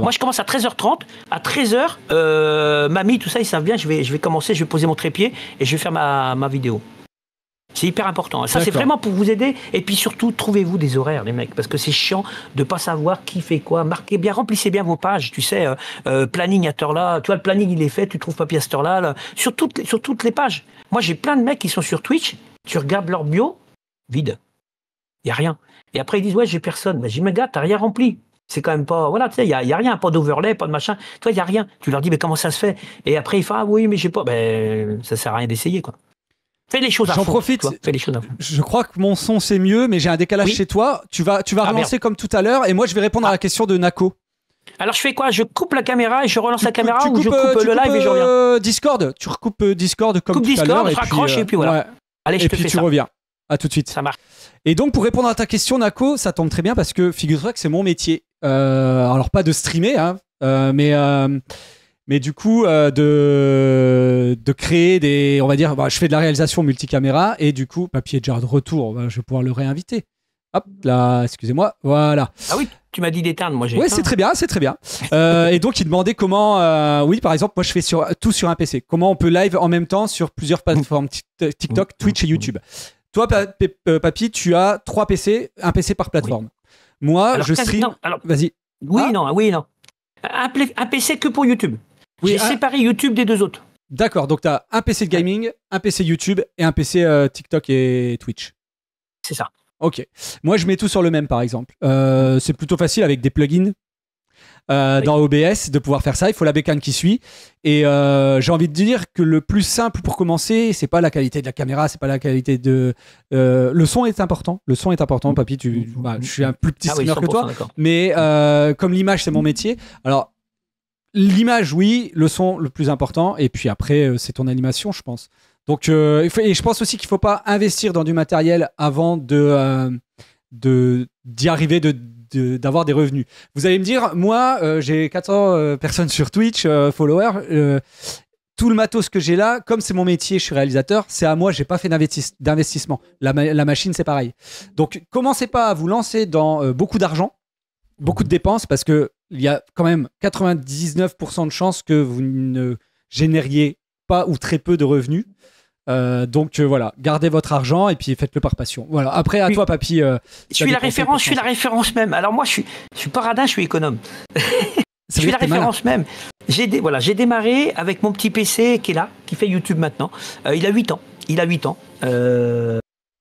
Moi, je commence à 13h30. À 13h, mamie, tout ça, ils savent bien, je vais commencer, je vais poser mon trépied et je vais faire ma vidéo. C'est hyper important. Ça, c'est vraiment pour vous aider. Et puis surtout, trouvez-vous des horaires, les mecs, parce que c'est chiant de pas savoir qui fait quoi. Marquez bien, remplissez bien vos pages. Tu sais, planning à cette heure-là. Tu vois, le planning, il est fait, tu trouves papier à cette heure-là. Là. Sur toutes les pages. Moi, j'ai plein de mecs qui sont sur Twitch. Tu regardes leur bio, vide. Il n'y a rien. Et après, ils disent, ouais, j'ai personne. Mais je dis, mais gars, t'as rien rempli. C'est quand même pas. Voilà, tu sais, il n'y a rien, pas d'overlay, pas de machin. Toi, il n'y a rien. Tu leur dis, mais comment ça se fait? Et après, ils font, ah oui, mais j'ai pas. Ben, ça sert à rien d'essayer, quoi. Fais les choses à fond. J'en profite. Fais les choses à fond. Je crois que mon son, c'est mieux, mais j'ai un décalage chez toi. Tu vas relancer comme tout à l'heure, et moi, je vais répondre à la question de Nako. Alors, je fais quoi? Je coupe la caméra et je relance la caméra ou je coupe le live et je reviens? Discord. Tu recoupes Discord comme tout à l'heure. Je raccroche et puis voilà. Ouais. Allez, je te fais ça. Et puis tu reviens. À tout de suite. Ça marche. Et donc, pour répondre à ta question, Nako, ça tombe très bien parce que figure-toi que c'est mon métier. Alors, pas de streamer, hein, mais mais du coup de créer des, on va dire, je fais de la réalisation multicaméra et du coup Papy est déjà de retour, je vais pouvoir le réinviter. Hop là, excusez-moi, voilà. Ah oui, tu m'as dit d'éteindre, moi j'ai. Ouais, c'est très bien. Et donc il demandait comment, oui, par exemple, moi je fais tout sur un PC. Comment on peut live en même temps sur plusieurs plateformes, TikTok, Twitch et YouTube. Toi, Papy, tu as 3 PC, un PC par plateforme. Oui. Moi, alors, je stream. Vas-y. Oui, non. Un PC que pour YouTube. Oui, j'ai séparé YouTube des 2 autres. D'accord, donc tu as un PC de gaming, un PC YouTube et un PC TikTok et Twitch. C'est ça. Ok. Moi, je mets tout sur le même, par exemple. C'est plutôt facile avec des plugins dans OBS de pouvoir faire ça. Il faut la bécane qui suit. Et j'ai envie de dire que le plus simple pour commencer, c'est pas la qualité de la caméra, c'est pas la qualité de. Le son est important. Le son est important, Papy. Je suis un plus petit streamer que toi, mais comme l'image, c'est mon métier. Alors, l'image, oui. Le son, le plus important. Et puis après, c'est ton animation, je pense. Donc, et je pense aussi qu'il ne faut pas investir dans du matériel avant d'y arriver, d'avoir des revenus. Vous allez me dire, moi, j'ai 400 personnes sur Twitch, followers. Tout le matos que j'ai là, comme c'est mon métier, je suis réalisateur, c'est à moi, je n'ai pas fait d'investissement. La machine, c'est pareil. Donc, commencez pas à vous lancer dans beaucoup d'argent, beaucoup de dépenses, parce qu'il y a quand même 99% de chances que vous ne génériez pas ou très peu de revenus. Donc voilà, gardez votre argent et puis faites-le par passion. Voilà. Après à toi, Papy. Je suis la référence même. Alors moi, je suis pas radin, je suis économe. Je suis la référence même. J'ai démarré avec mon petit PC qui est là, qui fait YouTube maintenant. Il a 8 ans. Il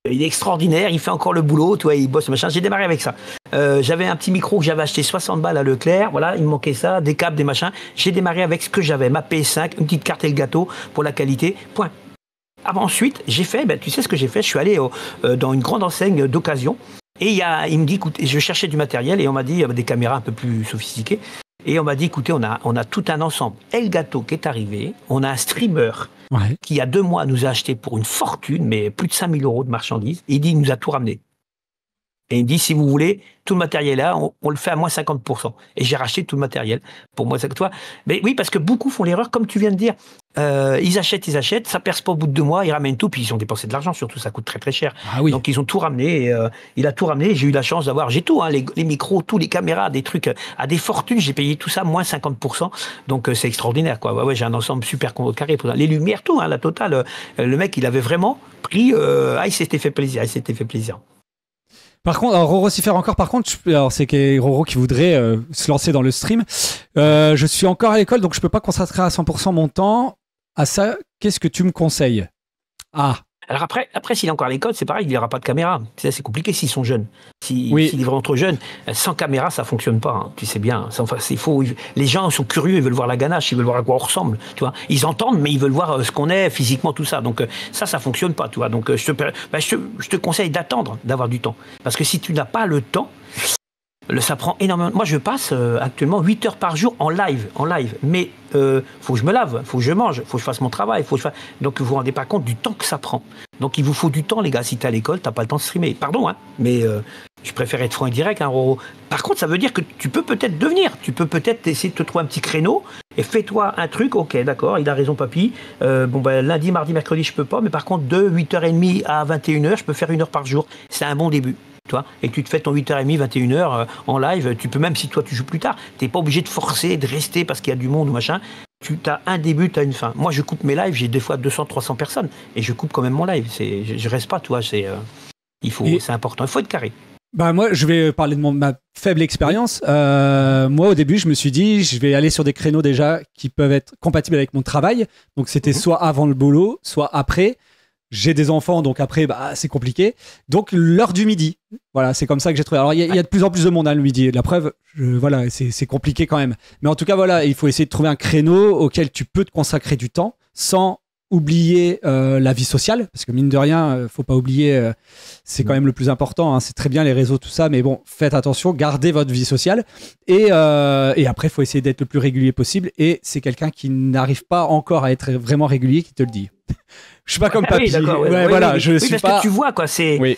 est extraordinaire, il fait encore le boulot, tu vois, il bosse, machin. J'ai démarré avec ça. J'avais un petit micro que j'avais acheté 60 balles à Leclerc, voilà, il me manquait ça, des câbles, des machins. J'ai démarré avec ce que j'avais, ma PS5, une petite carte et le gâteau pour la qualité, point. Ensuite, j'ai fait, tu sais ce que j'ai fait, je suis allé dans une grande enseigne d'occasion et il me dit, écoute, je cherchais du matériel et on m'a dit, des caméras un peu plus sophistiquées et on m'a dit, écoutez, on a tout un ensemble. Elgato qui est arrivé, on a un streamer qui il y a 2 mois nous a acheté pour une fortune, mais plus de 5 000 € de marchandises, et il nous a tout ramené. Et il me dit, si vous voulez, tout le matériel là, on le fait à moins 50%. Et j'ai racheté tout le matériel pour moi, c'est que toi. Mais oui, parce que beaucoup font l'erreur, comme tu viens de dire. Ils achètent, ça perce pas au bout de 2 mois, ils ramènent tout, puis ils ont dépensé de l'argent, surtout ça coûte très très cher. Ah oui. Donc ils ont tout ramené, et, il a tout ramené, j'ai eu la chance d'avoir, j'ai tout, les micros, tous les caméras, des trucs à des fortunes, j'ai payé tout ça, moins 50%, donc c'est extraordinaire, quoi. Ouais, j'ai un ensemble super carré, les lumières, tout, la totale, le mec il avait vraiment pris, il s'était fait plaisir. Par contre, Roro s'y faire encore. Par contre, c'est Roro qui voudrait se lancer dans le stream. Je suis encore à l'école, donc je peux pas consacrer à 100% mon temps à ça. Qu'est-ce que tu me conseilles? Alors après, s'il est encore à l'école, c'est pareil, il n'y aura pas de caméra. C'est compliqué s'ils sont jeunes. S'il est vraiment trop jeune, sans caméra, ça fonctionne pas. Hein. Tu sais bien. Les gens sont curieux, ils veulent voir la ganache, ils veulent voir à quoi on ressemble. Tu vois, ils entendent, mais ils veulent voir ce qu'on est physiquement, tout ça. Donc ça fonctionne pas. Tu vois. Donc je te conseille d'attendre, d'avoir du temps, parce que si tu n'as pas le temps. Ça prend énormément. Moi, je passe actuellement 8 heures par jour en live. Mais faut que je me lave, faut que je mange, faut que je fasse mon travail. Donc, vous vous rendez pas compte du temps que ça prend. Donc, il vous faut du temps, les gars. Si t'es à l'école, t'as pas le temps de streamer. Pardon, hein. Mais je préfère être franc et direct, hein, Roro. Par contre, ça veut dire que tu peux peut-être devenir. Tu peux peut-être essayer de te trouver un petit créneau et fais-toi un truc. Ok, d'accord, il a raison, Papy. Lundi, mardi, mercredi, je peux pas. Mais par contre, de 8h30 à 21h, je peux faire 1 heure par jour. C'est un bon début. Toi, et que tu te fais ton 8h30, 21h en live, tu peux, même si toi tu joues plus tard, t'es pas obligé de forcer, de rester parce qu'il y a du monde ou machin. Tu as un début, tu as une fin. Moi, je coupe mes lives, j'ai des fois 200, 300 personnes et je coupe quand même mon live. Je reste pas, toi, c'est important. Il faut être carré. Moi, je vais parler de ma faible expérience. Moi, au début, je me suis dit, je vais aller sur des créneaux déjà qui peuvent être compatibles avec mon travail. Donc, c'était soit avant le boulot, soit après. J'ai des enfants, donc après, c'est compliqué. Donc, l'heure du midi. Voilà, c'est comme ça que j'ai trouvé. Alors, il y a de plus en plus de monde le midi. La preuve, c'est compliqué quand même. Mais en tout cas, voilà, il faut essayer de trouver un créneau auquel tu peux te consacrer du temps sans oublier la vie sociale. Parce que mine de rien, faut pas oublier, c'est quand même le plus important. Hein, c'est très bien les réseaux, tout ça. Mais bon, faites attention, gardez votre vie sociale. Et après, il faut essayer d'être le plus régulier possible. Et c'est quelqu'un qui n'arrive pas encore à être vraiment régulier qui te le dit. Je suis pas comme Papy. Je suis parce pas. Que tu vois quoi, c'est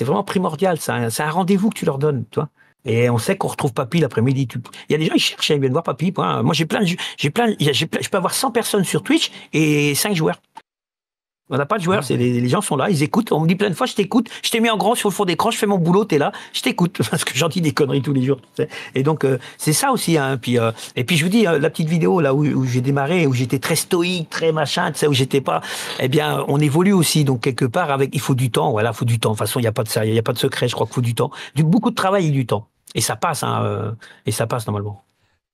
vraiment primordial. C'est un rendez-vous que tu leur donnes, toi. Et on sait qu'on retrouve Papy l'après-midi. Il y a des gens qui cherchent, ils viennent voir Papy. Moi, je peux avoir 100 personnes sur Twitch et 5 joueurs. On n'a pas de joueurs, les gens sont là, ils écoutent. On me dit plein de fois, je t'écoute, je t'ai mis en grand sur le fond d'écran, je fais mon boulot, t'es là, je t'écoute, parce que j'en dis des conneries tous les jours. Tu sais. Et donc, c'est ça aussi. Hein. Et puis, je vous dis, la petite vidéo là où j'ai démarré, où j'étais très stoïque, très machin, tu sais, où j'étais pas, eh bien, on évolue aussi. Donc, quelque part, il faut du temps. Voilà, il faut du temps. De toute façon, il n'y a pas de ça, il n'y a pas de secret, je crois qu'il faut du temps. Beaucoup de travail et du temps. Et ça passe, et ça passe normalement.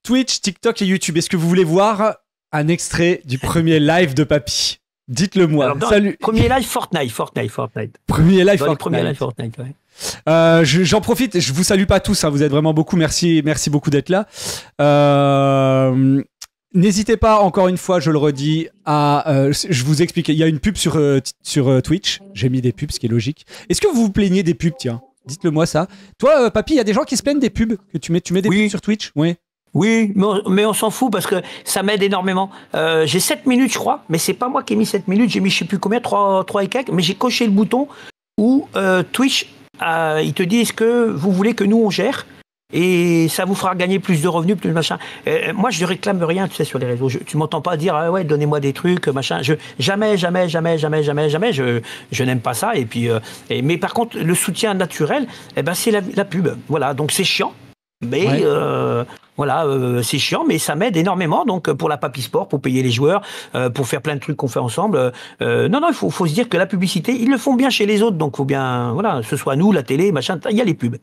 Twitch, TikTok et YouTube, est-ce que vous voulez voir un extrait du premier live de Papy? Dites-le moi. Alors, salut. Premier live Fortnite. Premier live Fortnite. Premier live Fortnite, ouais. J'en profite, je vous salue pas tous, hein, vous êtes vraiment beaucoup, merci beaucoup d'être là. N'hésitez pas, encore une fois, je le redis, je vous explique, il y a une pub sur Twitch, j'ai mis des pubs, ce qui est logique. Est-ce que vous vous plaignez des pubs, tiens? Dites-le moi ça. Toi, Papy, il y a des gens qui se plaignent des pubs, que tu mets des pubs sur Twitch? Oui. Oui, mais on s'en fout parce que ça m'aide énormément. J'ai 7 minutes, je crois, mais c'est pas moi qui ai mis 7 minutes, j'ai mis je sais plus combien, 3 et quelques, mais j'ai coché le bouton où Twitch, il te dit est-ce que vous voulez que nous on gère et ça vous fera gagner plus de revenus, plus de machin. Moi, je ne réclame rien, tu sais, sur les réseaux. Tu m'entends pas dire ouais, donnez-moi des trucs, machin. Jamais, je n'aime pas ça. Et puis, mais par contre, le soutien naturel, c'est la pub. Voilà, donc c'est chiant. Mais c'est chiant, mais ça m'aide énormément. Donc pour la Papy Sport, pour payer les joueurs, pour faire plein de trucs qu'on fait ensemble. Non, il faut se dire que la publicité, ils le font bien chez les autres. Donc faut bien, voilà, ce soit nous, la télé, machin. Il y a les pubs.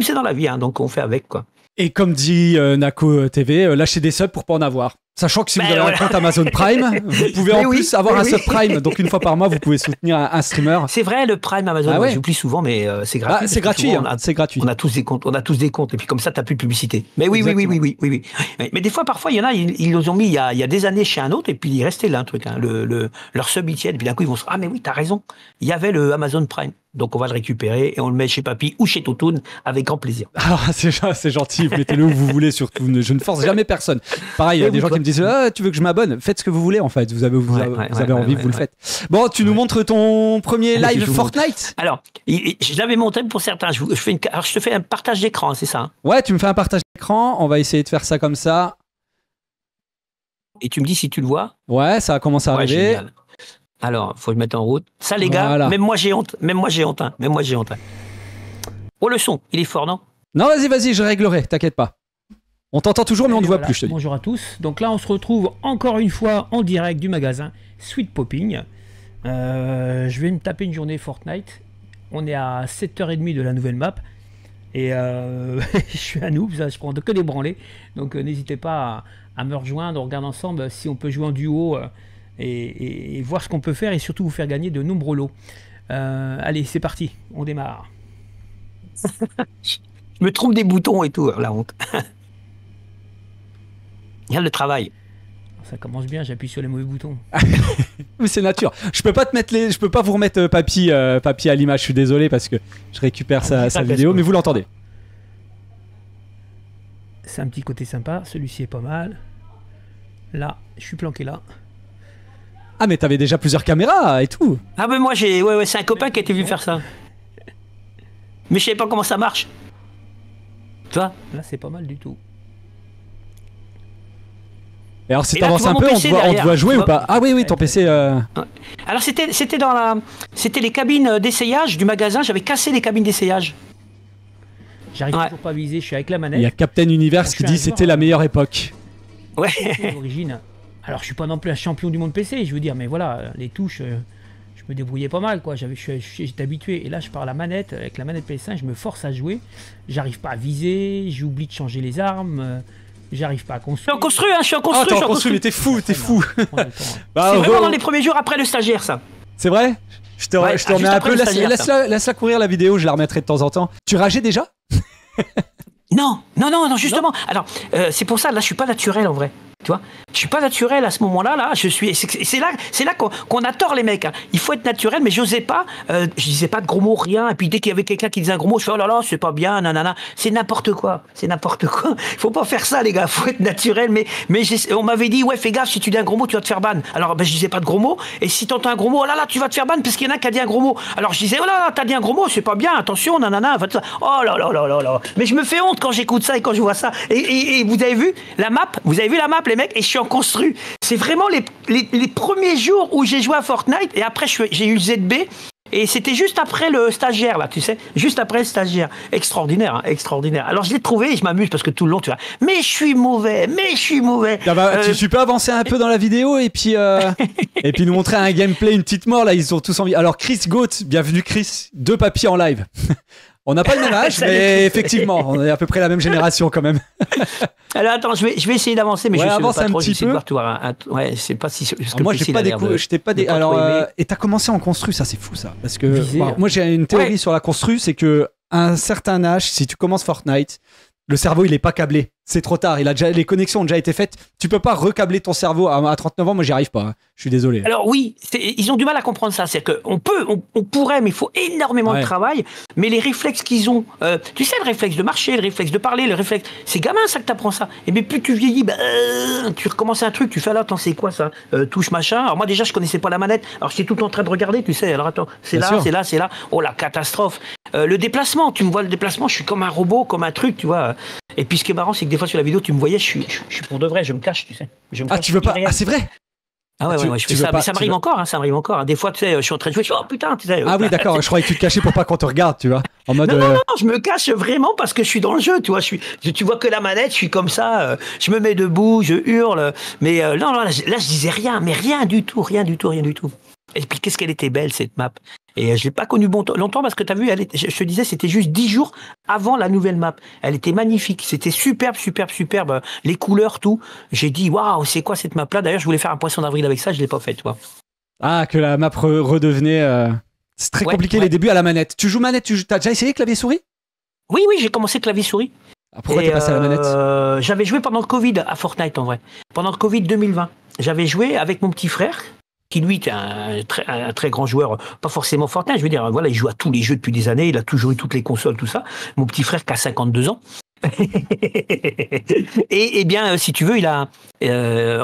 C'est dans la vie, hein, donc on fait avec quoi. Et comme dit Nako TV, lâchez des subs pour pas en avoir. Sachant que si vous avez un compte Amazon Prime, vous pouvez en plus avoir un sub Prime. Donc une fois par mois, vous pouvez soutenir un streamer. C'est vrai, le Prime Amazon, j'oublie souvent, mais c'est gratuit. C'est gratuit, c'est gratuit. On a tous des comptes, et puis comme ça, t'as plus de publicité. Mais oui. Mais des fois, parfois, il y en a, ils nous ont mis il y a des années chez un autre, et puis il restait là un truc. Hein, leur sub, ils tiennent, et puis d'un coup, ils vont se dire, ah mais oui, t'as raison, il y avait le Amazon Prime. Donc on va le récupérer et on le met chez Papy ou chez Totoun avec grand plaisir. Alors c'est gentil, mettez-le où vous voulez surtout. Je ne force jamais personne. Pareil, il y a des gens qui me disent tu veux que je m'abonne? Faites ce que vous voulez en fait. Vous avez envie, vous le faites. Bon, tu nous montres ton premier live Fortnite? Alors, je l'avais monté pour certains. Je te fais un partage d'écran, c'est ça? Ouais, tu me fais un partage d'écran. On va essayer de faire ça comme ça. Et tu me dis si tu le vois? Ouais, ça a commencé à arriver. Génial. Alors, faut le mettre en route. Ça, les gars, même moi j'ai honte. Oh, le son, il est fort, non? Non, vas-y, je réglerai, t'inquiète pas. On t'entend toujours, mais on ne voit plus, je te dis. Bonjour à tous. Donc là, on se retrouve encore une fois en direct du magasin Sweet Popping. Je vais me taper une journée Fortnite. On est à 7h30 de la nouvelle map. Et je suis à noob, je prends que des branlés. Donc n'hésitez pas à me rejoindre. On regarde ensemble si on peut jouer en duo. Et voir ce qu'on peut faire et surtout vous faire gagner de nombreux lots. Allez, c'est parti, on démarre. Je me trouve des boutons et tout, la honte. Il y a le travail. Ça commence bien, j'appuie sur les mauvais boutons. Mais c'est nature. Je peux pas vous remettre Papy à l'image, je suis désolé parce que je récupère sa vidéo, mais vous l'entendez. C'est un petit côté sympa, celui-ci est pas mal. Là, je suis planqué là. Ah mais t'avais déjà plusieurs caméras et tout. Ah mais moi c'est un copain qui était venu faire ça. Mais je savais pas comment ça marche. Tu vois? Là c'est pas mal du tout. Et alors si t'avances un peu, on te voit jouer ou pas? Ah oui, ton PC... Alors c'était les cabines d'essayage du magasin, j'avais cassé les cabines d'essayage. J'arrive toujours pas à viser, je suis avec la manette. Il y a Captain Universe qui dit c'était la meilleure époque. Ouais. D'origine. Alors je suis pas non plus un champion du monde PC, je veux dire, mais voilà, les touches, je me débrouillais pas mal, quoi. J'étais habitué. Et là, je pars à la manette, avec la manette PS5, je me force à jouer. J'arrive pas à viser, j'oublie de changer les armes, j'arrive pas à construire. Je suis en construit. Attends, construit, mais t'es fou. C'est vraiment dans les premiers jours après le stagiaire, ça. C'est vrai? Je te remets un peu, laisse-la courir la vidéo, je la remettrai de temps en temps. Tu rageais déjà? Non, justement. Alors, c'est pour ça, là, je suis pas naturel en vrai. Tu vois, je suis pas naturel à ce moment-là. Là, c'est là qu'on a tort les mecs. Hein. Il faut être naturel, mais j'osais pas. Je disais pas de gros mots, rien. Et puis dès qu'il y avait quelqu'un qui disait un gros mot, je fais oh là là, c'est pas bien, nanana. C'est n'importe quoi. Il faut pas faire ça, les gars. Faut être naturel. Mais on m'avait dit ouais, fais gaffe, si tu dis un gros mot, tu vas te faire ban. Alors je disais pas de gros mots. Et si t'entends un gros mot, oh là là, tu vas te faire ban parce qu'il y en a qui a dit un gros mot. Alors je disais oh là là, t'as dit un gros mot, c'est pas bien. Attention, nanana. Oh là là là là là. Mais je me fais honte quand j'écoute ça et quand je vois ça. Et vous avez vu la map, les mecs, et je suis en construit. C'est vraiment les premiers jours où j'ai joué à Fortnite, et après j'ai eu le ZB, et c'était juste après le stagiaire, là, tu sais, juste après le stagiaire. Extraordinaire, hein, extraordinaire. Alors je l'ai trouvé, et je m'amuse, parce que tout le long, tu vois, mais je suis mauvais. Tu peux avancer un peu dans la vidéo, et puis nous montrer un gameplay, une petite mort, là, ils sont tous envie. Alors Chris Goat, bienvenue Chris, 2 papiers en live. On n'a pas le même âge, mais effectivement, on est à peu près la même génération quand même. Alors attends, je vais essayer d'avancer, mais je avance sais pas trop. Un petit peu. Ouais, c'est pas si. Moi, j'ai pas découvert. Alors, et t'as commencé en construit, ça c'est fou ça, parce que moi j'ai une théorie sur la construit, c'est que à un certain âge, si tu commences Fortnite, le cerveau il est pas câblé. C'est trop tard. Les connexions ont déjà été faites. Tu peux pas recabler ton cerveau à 39 ans. Moi, j'y arrive pas. Hein. Je suis désolé. Alors oui, ils ont du mal à comprendre ça. C'est qu'on pourrait, mais il faut énormément de travail. Mais les réflexes qu'ils ont, tu sais, le réflexe de marcher, le réflexe de parler, le réflexe, c'est gamin ça que t'apprends ça. Et mais plus tu vieillis, tu recommences un truc, tu fais là, attends, c'est quoi ça, touche machin. Alors moi déjà, je connaissais pas la manette. Alors j'étais tout en train de regarder, tu sais. Alors attends, c'est là. Oh la catastrophe. Le déplacement, tu me vois le déplacement, je suis comme un robot, comme un truc, tu vois. Et puis ce qui est marrant, c'est que des fois sur la vidéo, tu me voyais, je suis pour de vrai, je me cache, tu sais. Tu veux pas? Ah, c'est vrai? Ah ouais, je fais ça. Mais ça m'arrive encore, hein, ça m'arrive encore. Hein. Des fois, tu sais, je suis en train de jouer, je suis oh putain, tu sais. Ah oui, d'accord, je croyais que tu te cachais pour pas qu'on te regarde, tu vois. En mode, non, je me cache vraiment parce que je suis dans le jeu, tu vois. Tu vois que la manette, je suis comme ça, je me mets debout, je hurle. Mais non, là, je disais rien, mais rien du tout. Et puis qu'est-ce qu'elle était belle cette map. Et je l'ai pas connue longtemps parce que tu as vu, je te disais, c'était juste 10 jours avant la nouvelle map. Elle était magnifique, c'était superbe. Les couleurs, tout. J'ai dit, waouh, c'est quoi cette map-là? D'ailleurs, je voulais faire un poisson d'avril avec ça, je l'ai pas fait, tu vois. Ah, que la map redevenait. C'est très compliqué les débuts à la manette. Tu joues manette, t'as déjà essayé clavier-souris? Oui, j'ai commencé clavier-souris. Pourquoi t'es passé à la manette? J'avais joué pendant le Covid à Fortnite en vrai. Pendant le Covid 2020. J'avais joué avec mon petit frère, qui lui était un très grand joueur, pas forcément Fortnite, je veux dire, voilà, il joue à tous les jeux depuis des années, il a toujours eu toutes les consoles, tout ça. Mon petit frère qui a 52 ans. et bien, si tu veux, il a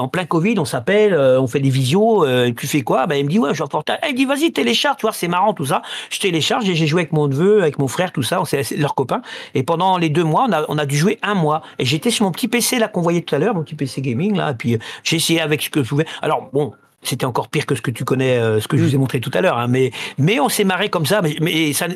en plein Covid, on s'appelle, on fait des visios, tu fais quoi? Il me dit ouais, je joue à Fortnite. Il me dit vas-y, télécharge, tu vois, c'est marrant tout ça. Je télécharge et j'ai joué avec mon neveu, avec mon frère, tout ça, c'est leurs copains. Et pendant les 2 mois, on a dû jouer 1 mois. Et j'étais sur mon petit PC là qu'on voyait tout à l'heure, mon petit PC gaming là, et puis j'ai essayé avec ce que je pouvais. Alors bon. C'était encore pire que ce que tu connais, ce que je vous ai montré tout à l'heure. Hein, mais on s'est marré comme ça. Mais ça,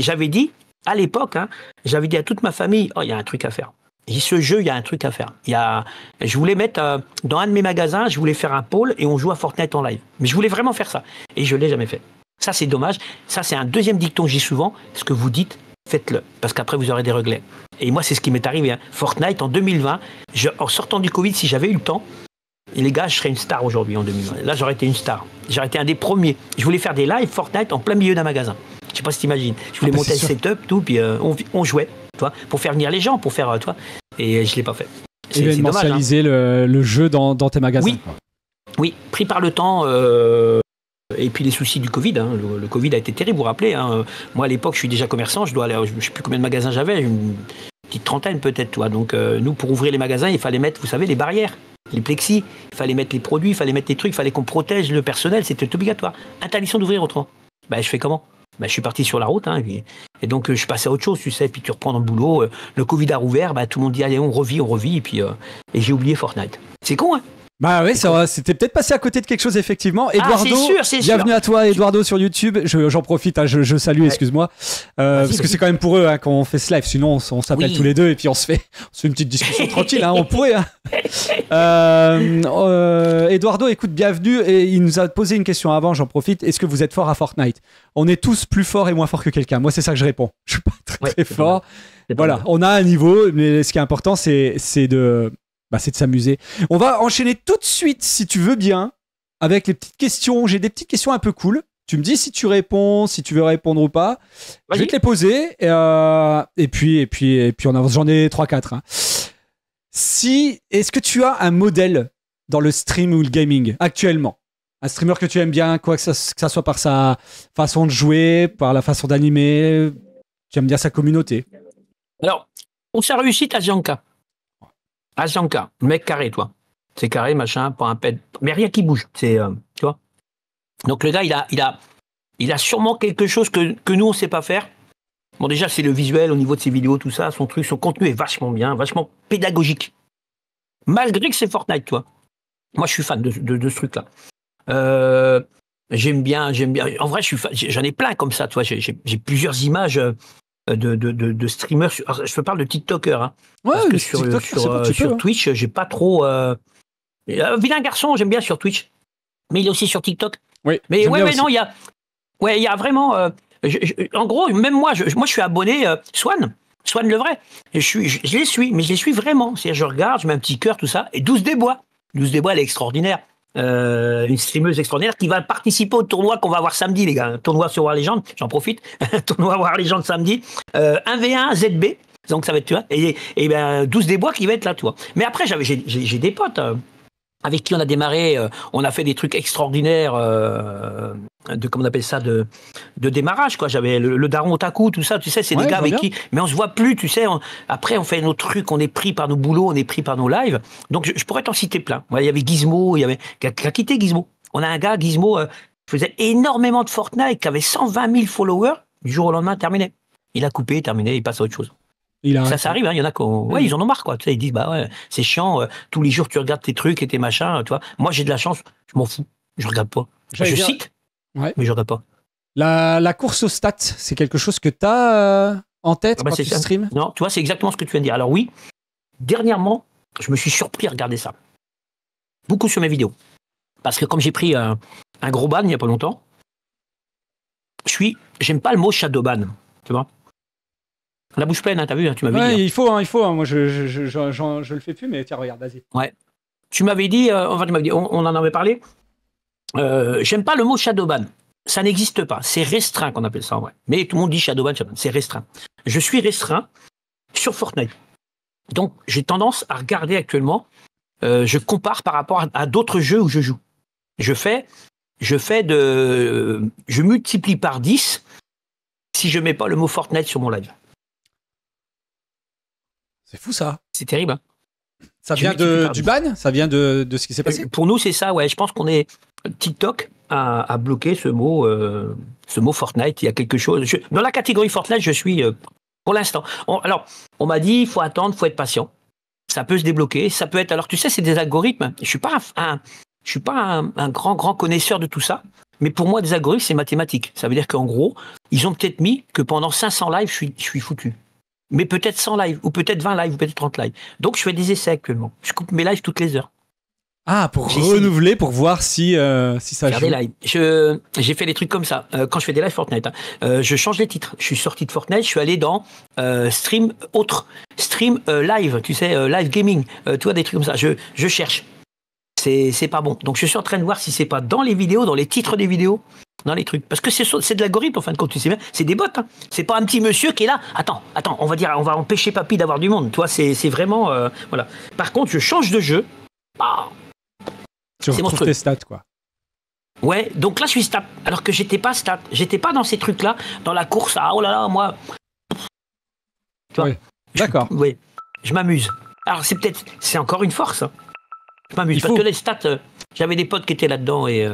j'avais dit, à l'époque, hein, j'avais dit à toute ma famille, oh, il y a un truc à faire. Et ce jeu, il y a un truc à faire. Je voulais mettre, dans un de mes magasins, je voulais faire un pôle et on joue à Fortnite en live. Mais je voulais vraiment faire ça. Et je ne l'ai jamais fait. Ça, c'est dommage. Ça, c'est un deuxième dicton que j'ai souvent. Ce que vous dites, faites-le. Parce qu'après, vous aurez des regrets. Et moi, c'est ce qui m'est arrivé. Hein. Fortnite, en 2020, en sortant du Covid, si j'avais eu le temps, et les gars, je serais une star aujourd'hui en 2020. Là, j'aurais été une star. J'aurais été un des premiers. Je voulais faire des lives Fortnite en plein milieu d'un magasin. Je sais pas si t'imagines. Je voulais monter le setup, tout, puis on jouait, toi, pour faire venir les gens, pour faire, toi. Et je l'ai pas fait. C'est événementialiser le jeu dans tes magasins. Oui, oui, pris par le temps. Et puis les soucis du Covid. Hein. Le Covid a été terrible, vous vous rappelez. Hein. Moi, à l'époque, je suis déjà commerçant. Je sais plus combien de magasins j'avais. Une petite trentaine peut-être, toi. Donc, nous, pour ouvrir les magasins, il fallait mettre, vous savez, les barrières. Les plexis, il fallait mettre les produits, il fallait mettre les trucs, il fallait qu'on protège le personnel, c'était obligatoire. Interdiction d'ouvrir autrement. Je fais comment? Je suis parti sur la route, hein, et donc je suis passé à autre chose, tu sais, puis tu reprends dans le boulot, le Covid a rouvert, tout le monde dit allez, on revit, et puis et j'ai oublié Fortnite. C'est con, hein? Bah oui, c'était peut-être passé à côté de quelque chose, effectivement. Eduardo, c'est bienvenue sûr. À toi, Eduardo, sur YouTube. J'en profite, hein, je salue, excuse-moi. Parce que c'est quand même pour eux hein, quand on fait ce live. Sinon, on s'appelle tous les deux et puis on se fait une petite discussion tranquille. Hein, on pourrait. Hein. Eduardo, écoute, bienvenue. Et il nous a posé une question avant, j'en profite. Est-ce que vous êtes fort à Fortnite? On est tous plus forts et moins forts que quelqu'un. Moi, c'est ça que je réponds. Je suis pas très fort. Voilà, on a un niveau, mais ce qui est important, c'est de s'amuser. On va enchaîner tout de suite, si tu veux bien, avec les petites questions. J'ai des petites questions un peu cool. Tu me dis si tu réponds, si tu veux répondre ou pas. Je vais te les poser. Et puis on avance. J'en ai 3-4. Hein. Est-ce que tu as un modèle dans le stream ou le gaming actuellement? Un streamer que tu aimes bien, quoi que ça soit par sa façon de jouer, par la façon d'animer, tu aimes bien sa communauté? Alors, on s'est réussi à Asianka. Asianka, le mec carré, toi. C'est carré, machin, pas un pet, mais rien qui bouge. C'est, tu vois. Donc le gars, il a sûrement quelque chose que nous, on sait pas faire. Bon, déjà, c'est le visuel au niveau de ses vidéos, tout ça, son truc, son contenu est vachement bien, vachement pédagogique. Malgré que c'est Fortnite, toi. Moi, je suis fan de ce truc-là. J'aime bien. En vrai, j'en ai plein comme ça, toi. J'ai plusieurs images de streamers. Je te parle de TikTokers. Hein, ouais, parce que TikTok, sur Twitch, j'ai pas trop. Vilain garçon, j'aime bien sur Twitch, mais il est aussi sur TikTok. Oui. Mais non, il y a vraiment. En gros, même moi, je suis abonné Swan le vrai. Je les suis, mais je les suis vraiment. C'est-à-dire, je regarde, je mets un petit cœur, tout ça. Et 12 des Bois, elle est extraordinaire. Une streameuse extraordinaire qui va participer au tournoi qu'on va avoir samedi, les gars. Un tournoi sur War Legend, j'en profite. Tournoi War Legend samedi. 1v1 ZB. Donc ça va être, tu vois. Et ben 12 des Bois qui va être là, tu vois. Mais après, j'ai des potes. Avec qui on a démarré, on a fait des trucs extraordinaires comment on appelle ça, de démarrage, quoi. J'avais le Daron Otaku, tout ça, tu sais, c'est des gars avec qui, mais on se voit plus, tu sais. Après, on fait nos trucs, on est pris par nos boulots, on est pris par nos lives. Donc, je pourrais t'en citer plein. Il y avait Gizmo, qui a quitté Gizmo. On a un gars, Gizmo, qui faisait énormément de Fortnite, qui avait 120 000 followers, du jour au lendemain, terminé. Il a coupé, terminé, il passe à autre chose. Ça arrive, hein, il y en a qui ils en ont marre, quoi. Tu sais, ils disent, bah ouais, c'est chiant, tous les jours tu regardes tes trucs et tes machins, tu vois. Moi, j'ai de la chance, je m'en fous, je regarde pas. Cite, mais je regarde pas. La course aux stats, c'est quelque chose que tu as en tête quand tu streams? Non, tu vois, c'est exactement ce que tu viens de dire. Alors oui, dernièrement, je me suis surpris à regarder ça. Beaucoup sur mes vidéos. Parce que comme j'ai pris un gros ban il n'y a pas longtemps, j'aime pas le mot shadow ban, tu vois. La bouche pleine, hein, t'as vu, hein, tu m'avais dit. Hein. Il faut. Hein. Moi, je le fais plus, mais tiens, regarde, vas-y. Ouais. Tu m'avais dit, on en avait parlé. J'aime pas le mot shadowban. Ça n'existe pas. C'est restreint qu'on appelle ça, en vrai. Mais tout le monde dit shadowban. C'est restreint. Je suis restreint sur Fortnite. Donc, j'ai tendance à regarder actuellement. Je compare par rapport à d'autres jeux où je joue. Je multiplie par 10 si je mets pas le mot Fortnite sur mon live. C'est fou, ça. C'est terrible. Hein. Ça vient du ban? Ça vient de ce qui s'est passé? Pour nous, c'est ça, ouais. Je pense qu'on est... TikTok a bloqué ce mot Fortnite. Il y a quelque chose... Dans la catégorie Fortnite, je suis pour l'instant. On m'a dit, il faut attendre, il faut être patient. Ça peut se débloquer. Ça peut être... Alors, tu sais, c'est des algorithmes. Je suis pas un grand connaisseur de tout ça. Mais pour moi, des algorithmes, c'est mathématique. Ça veut dire qu'en gros, ils ont peut-être mis que pendant 500 lives, je suis foutu. Mais peut-être 100 lives, ou peut-être 20 lives, ou peut-être 30 lives. Donc, je fais des essais actuellement. Je coupe mes lives toutes les heures. Ah, pour renouveler, pour voir si ça joue. Des lives. J'ai fait des trucs comme ça. Quand je fais des lives Fortnite, je change les titres. Je suis sorti de Fortnite, je suis allé dans stream autre. Stream live, tu sais, live gaming. Tu vois, des trucs comme ça. Je cherche. C'est pas bon. Donc, je suis en train de voir si c'est pas dans les vidéos, dans les titres des vidéos, dans les trucs. Parce que c'est de l'algorithme, en fin de compte, tu sais bien. C'est des bots. Hein. C'est pas un petit monsieur qui est là. Attends, on va empêcher Papy d'avoir du monde. Tu vois, c'est vraiment... voilà. Par contre, je change de jeu. Tu retrouves tes stats, quoi. Ouais, donc là, je suis stat. Alors que j'étais pas stat. J'étais pas dans ces trucs-là, dans la course à... Oh là là, moi... Tu vois, oui. D'accord. Oui, je m'amuse. Alors, c'est encore une force. Hein. Je m'amuse. Parce que les stats, j'avais des potes qui étaient là-dedans et...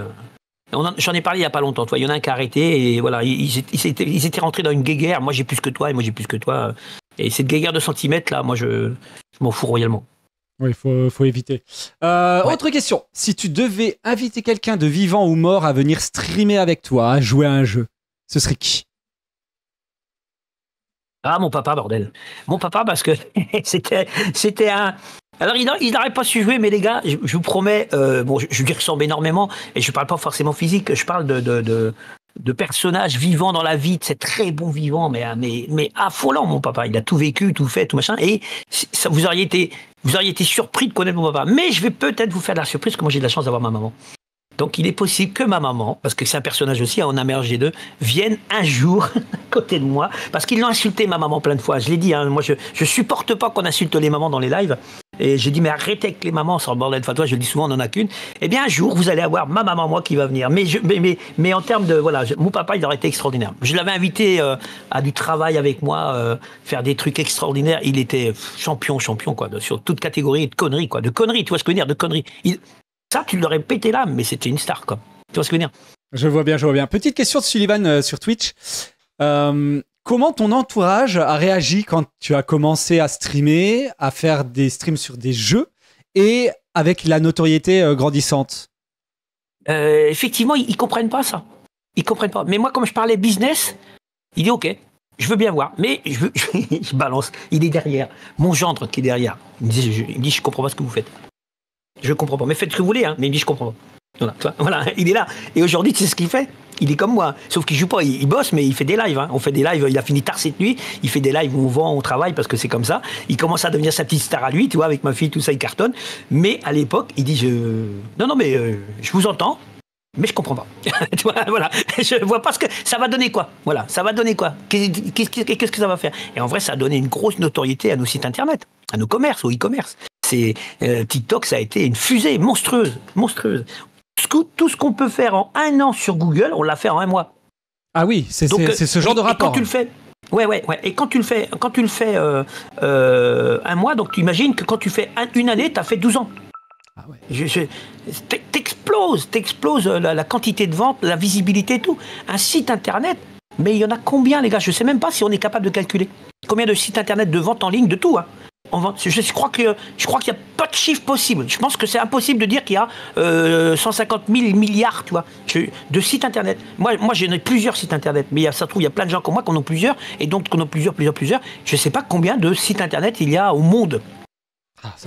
J'en ai parlé il n'y a pas longtemps. Il y en a un qui a arrêté et voilà, ils étaient rentrés dans une guéguerre. Moi, j'ai plus que toi et moi, j'ai plus que toi. Et cette guéguerre de centimètres, là, moi, je m'en fous royalement. Oui, il faut éviter. Ouais. Autre question. Si tu devais inviter quelqu'un de vivant ou mort à venir streamer avec toi, à jouer à un jeu, ce serait qui? Ah, mon papa, bordel. Mon papa, parce que c'était un... Alors, il n'aurait pas su jouer, mais les gars, je vous promets, je lui ressemble énormément, et je ne parle pas forcément physique, je parle de personnages vivants dans la vie, de ces très bons vivants, mais affolant, mon papa. Il a tout vécu, tout fait, tout machin, et ça, vous auriez été surpris de connaître mon papa. Mais je vais peut-être vous faire de la surprise, parce que moi, j'ai de la chance d'avoir ma maman. Donc, il est possible que ma maman, parce que c'est un personnage aussi, on a mélangé deux, vienne un jour à côté de moi, parce qu'ils l'ont insulté, ma maman, plein de fois. Je l'ai dit, hein, moi, je supporte pas qu'on insulte les mamans dans les lives. Et j'ai dit, mais arrêtez avec les mamans, sans le bordel. Enfin, toi, je le dis souvent, on n'en a qu'une. Eh bien, un jour, vous allez avoir ma maman, moi, qui va venir. Mais en termes de, voilà, mon papa, il aurait été extraordinaire. Je l'avais invité à du travail avec moi, faire des trucs extraordinaires. Il était champion, quoi, sur toute catégorie de conneries, quoi. De conneries, tu vois ce que je veux dire, de conneries. Ça, tu l'aurais pété l'âme, mais c'était une star, quoi. Tu vois ce que je veux dire? Je vois bien. Petite question de Sullivan sur Twitch. Comment ton entourage a réagi quand tu as commencé à streamer, à faire des streams sur des jeux et avec la notoriété grandissante? Effectivement, ils comprennent pas ça. Ils comprennent pas. Mais moi, comme je parlais business, il dit OK, je veux bien voir. Mais je balance. Il est derrière. Mon gendre qui est derrière. Il me dit, je comprends pas ce que vous faites. Je comprends pas. Mais faites ce que vous voulez, hein. Mais il me dit, je comprends pas. Voilà, il est là. Et aujourd'hui, tu sais ce qu'il fait? Il est comme moi. Sauf qu'il joue pas, il bosse, mais il fait des lives. Hein. On fait des lives, il a fini tard cette nuit. Il fait des lives où on vend, on travaille parce que c'est comme ça. Il commence à devenir sa petite star à lui, tu vois, avec ma fille, tout ça, il cartonne. Mais à l'époque, il dit non, mais je vous entends, mais je comprends pas. Tu vois, voilà. Je vois pas ce que. Ça va donner quoi? Voilà, ça va donner quoi? Qu'est-ce que ça va faire? Et en vrai, ça a donné une grosse notoriété à nos sites internet, à nos commerces, au e-commerce. TikTok, ça a été une fusée monstrueuse. Tout ce qu'on peut faire en 1 an sur Google, on l'a fait en 1 mois. Ah oui, c'est ce genre de rapport. Quand tu le fais, ouais. Et quand tu le fais 1 mois, donc tu imagines que quand tu fais une année, tu as fait 12 ans. Ah ouais. T'exploses la quantité de ventes, la visibilité et tout. Un site internet, mais il y en a combien, les gars? Je sais même pas si on est capable de calculer. Combien de sites internet de vente en ligne, de tout, hein. Je crois qu'il n'y a pas de chiffre possible. Je pense que c'est impossible de dire qu'il y a 150 000 milliards, tu vois, de sites internet. Moi j'en ai plusieurs sites internet, mais ça se trouve, il y a plein de gens comme moi qui en ont plusieurs, et donc qui en ont plusieurs. Je ne sais pas combien de sites internet il y a au monde.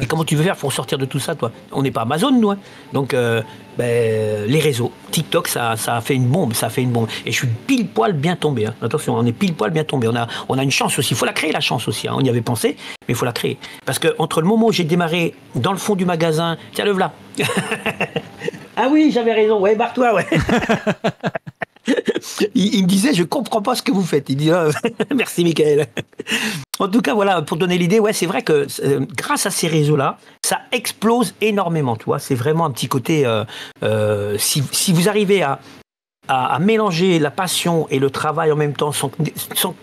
Et comment tu veux faire pour sortir de tout ça, toi? On n'est pas Amazon, nous. Hein. Donc, les réseaux. TikTok, ça a fait une bombe. Et je suis pile poil bien tombé. Hein. Attention, on est pile poil bien tombé. On a une chance aussi. Il faut la créer, la chance aussi. Hein. On y avait pensé, mais il faut la créer. Parce que entre le moment où j'ai démarré dans le fond du magasin... Tiens, le voilà. Ah oui, j'avais raison. Ouais, barre-toi, ouais. Il me disait, je comprends pas ce que vous faites. Il dit, merci Mickaël. En tout cas, voilà, pour donner l'idée, ouais, c'est vrai que grâce à ces réseaux-là, ça explose énormément, tu vois. C'est vraiment un petit côté, si vous arrivez à mélanger la passion et le travail en même temps, sans que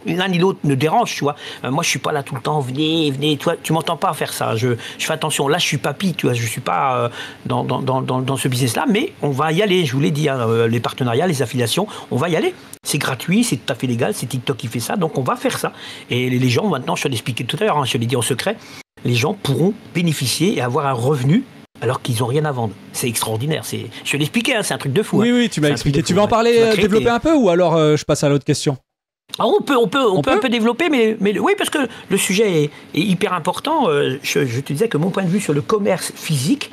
l'un ni l'autre ne dérange, tu vois. Moi, je suis pas là tout le temps, venez, toi, tu m'entends pas faire ça. Je fais attention. Là, je suis papy, tu vois. Je suis pas dans ce business-là, mais on va y aller. Je vous l'ai dit, hein, les partenariats, les affiliations, on va y aller. C'est gratuit, c'est tout à fait légal. C'est TikTok qui fait ça, donc on va faire ça. Et les gens, maintenant, je te l'expliquais tout à l'heure, hein, je te l'ai dit en secret, les gens pourront bénéficier et avoir un revenu alors qu'ils n'ont rien à vendre. C'est extraordinaire. Je te l'expliquais, hein, c'est un truc de fou. Oui, tu m'as expliqué. Tu veux en parler, développer un peu, ou alors je passe à l'autre question? On peut un peu développer, mais oui, parce que le sujet est hyper important. Je te disais que mon point de vue sur le commerce physique,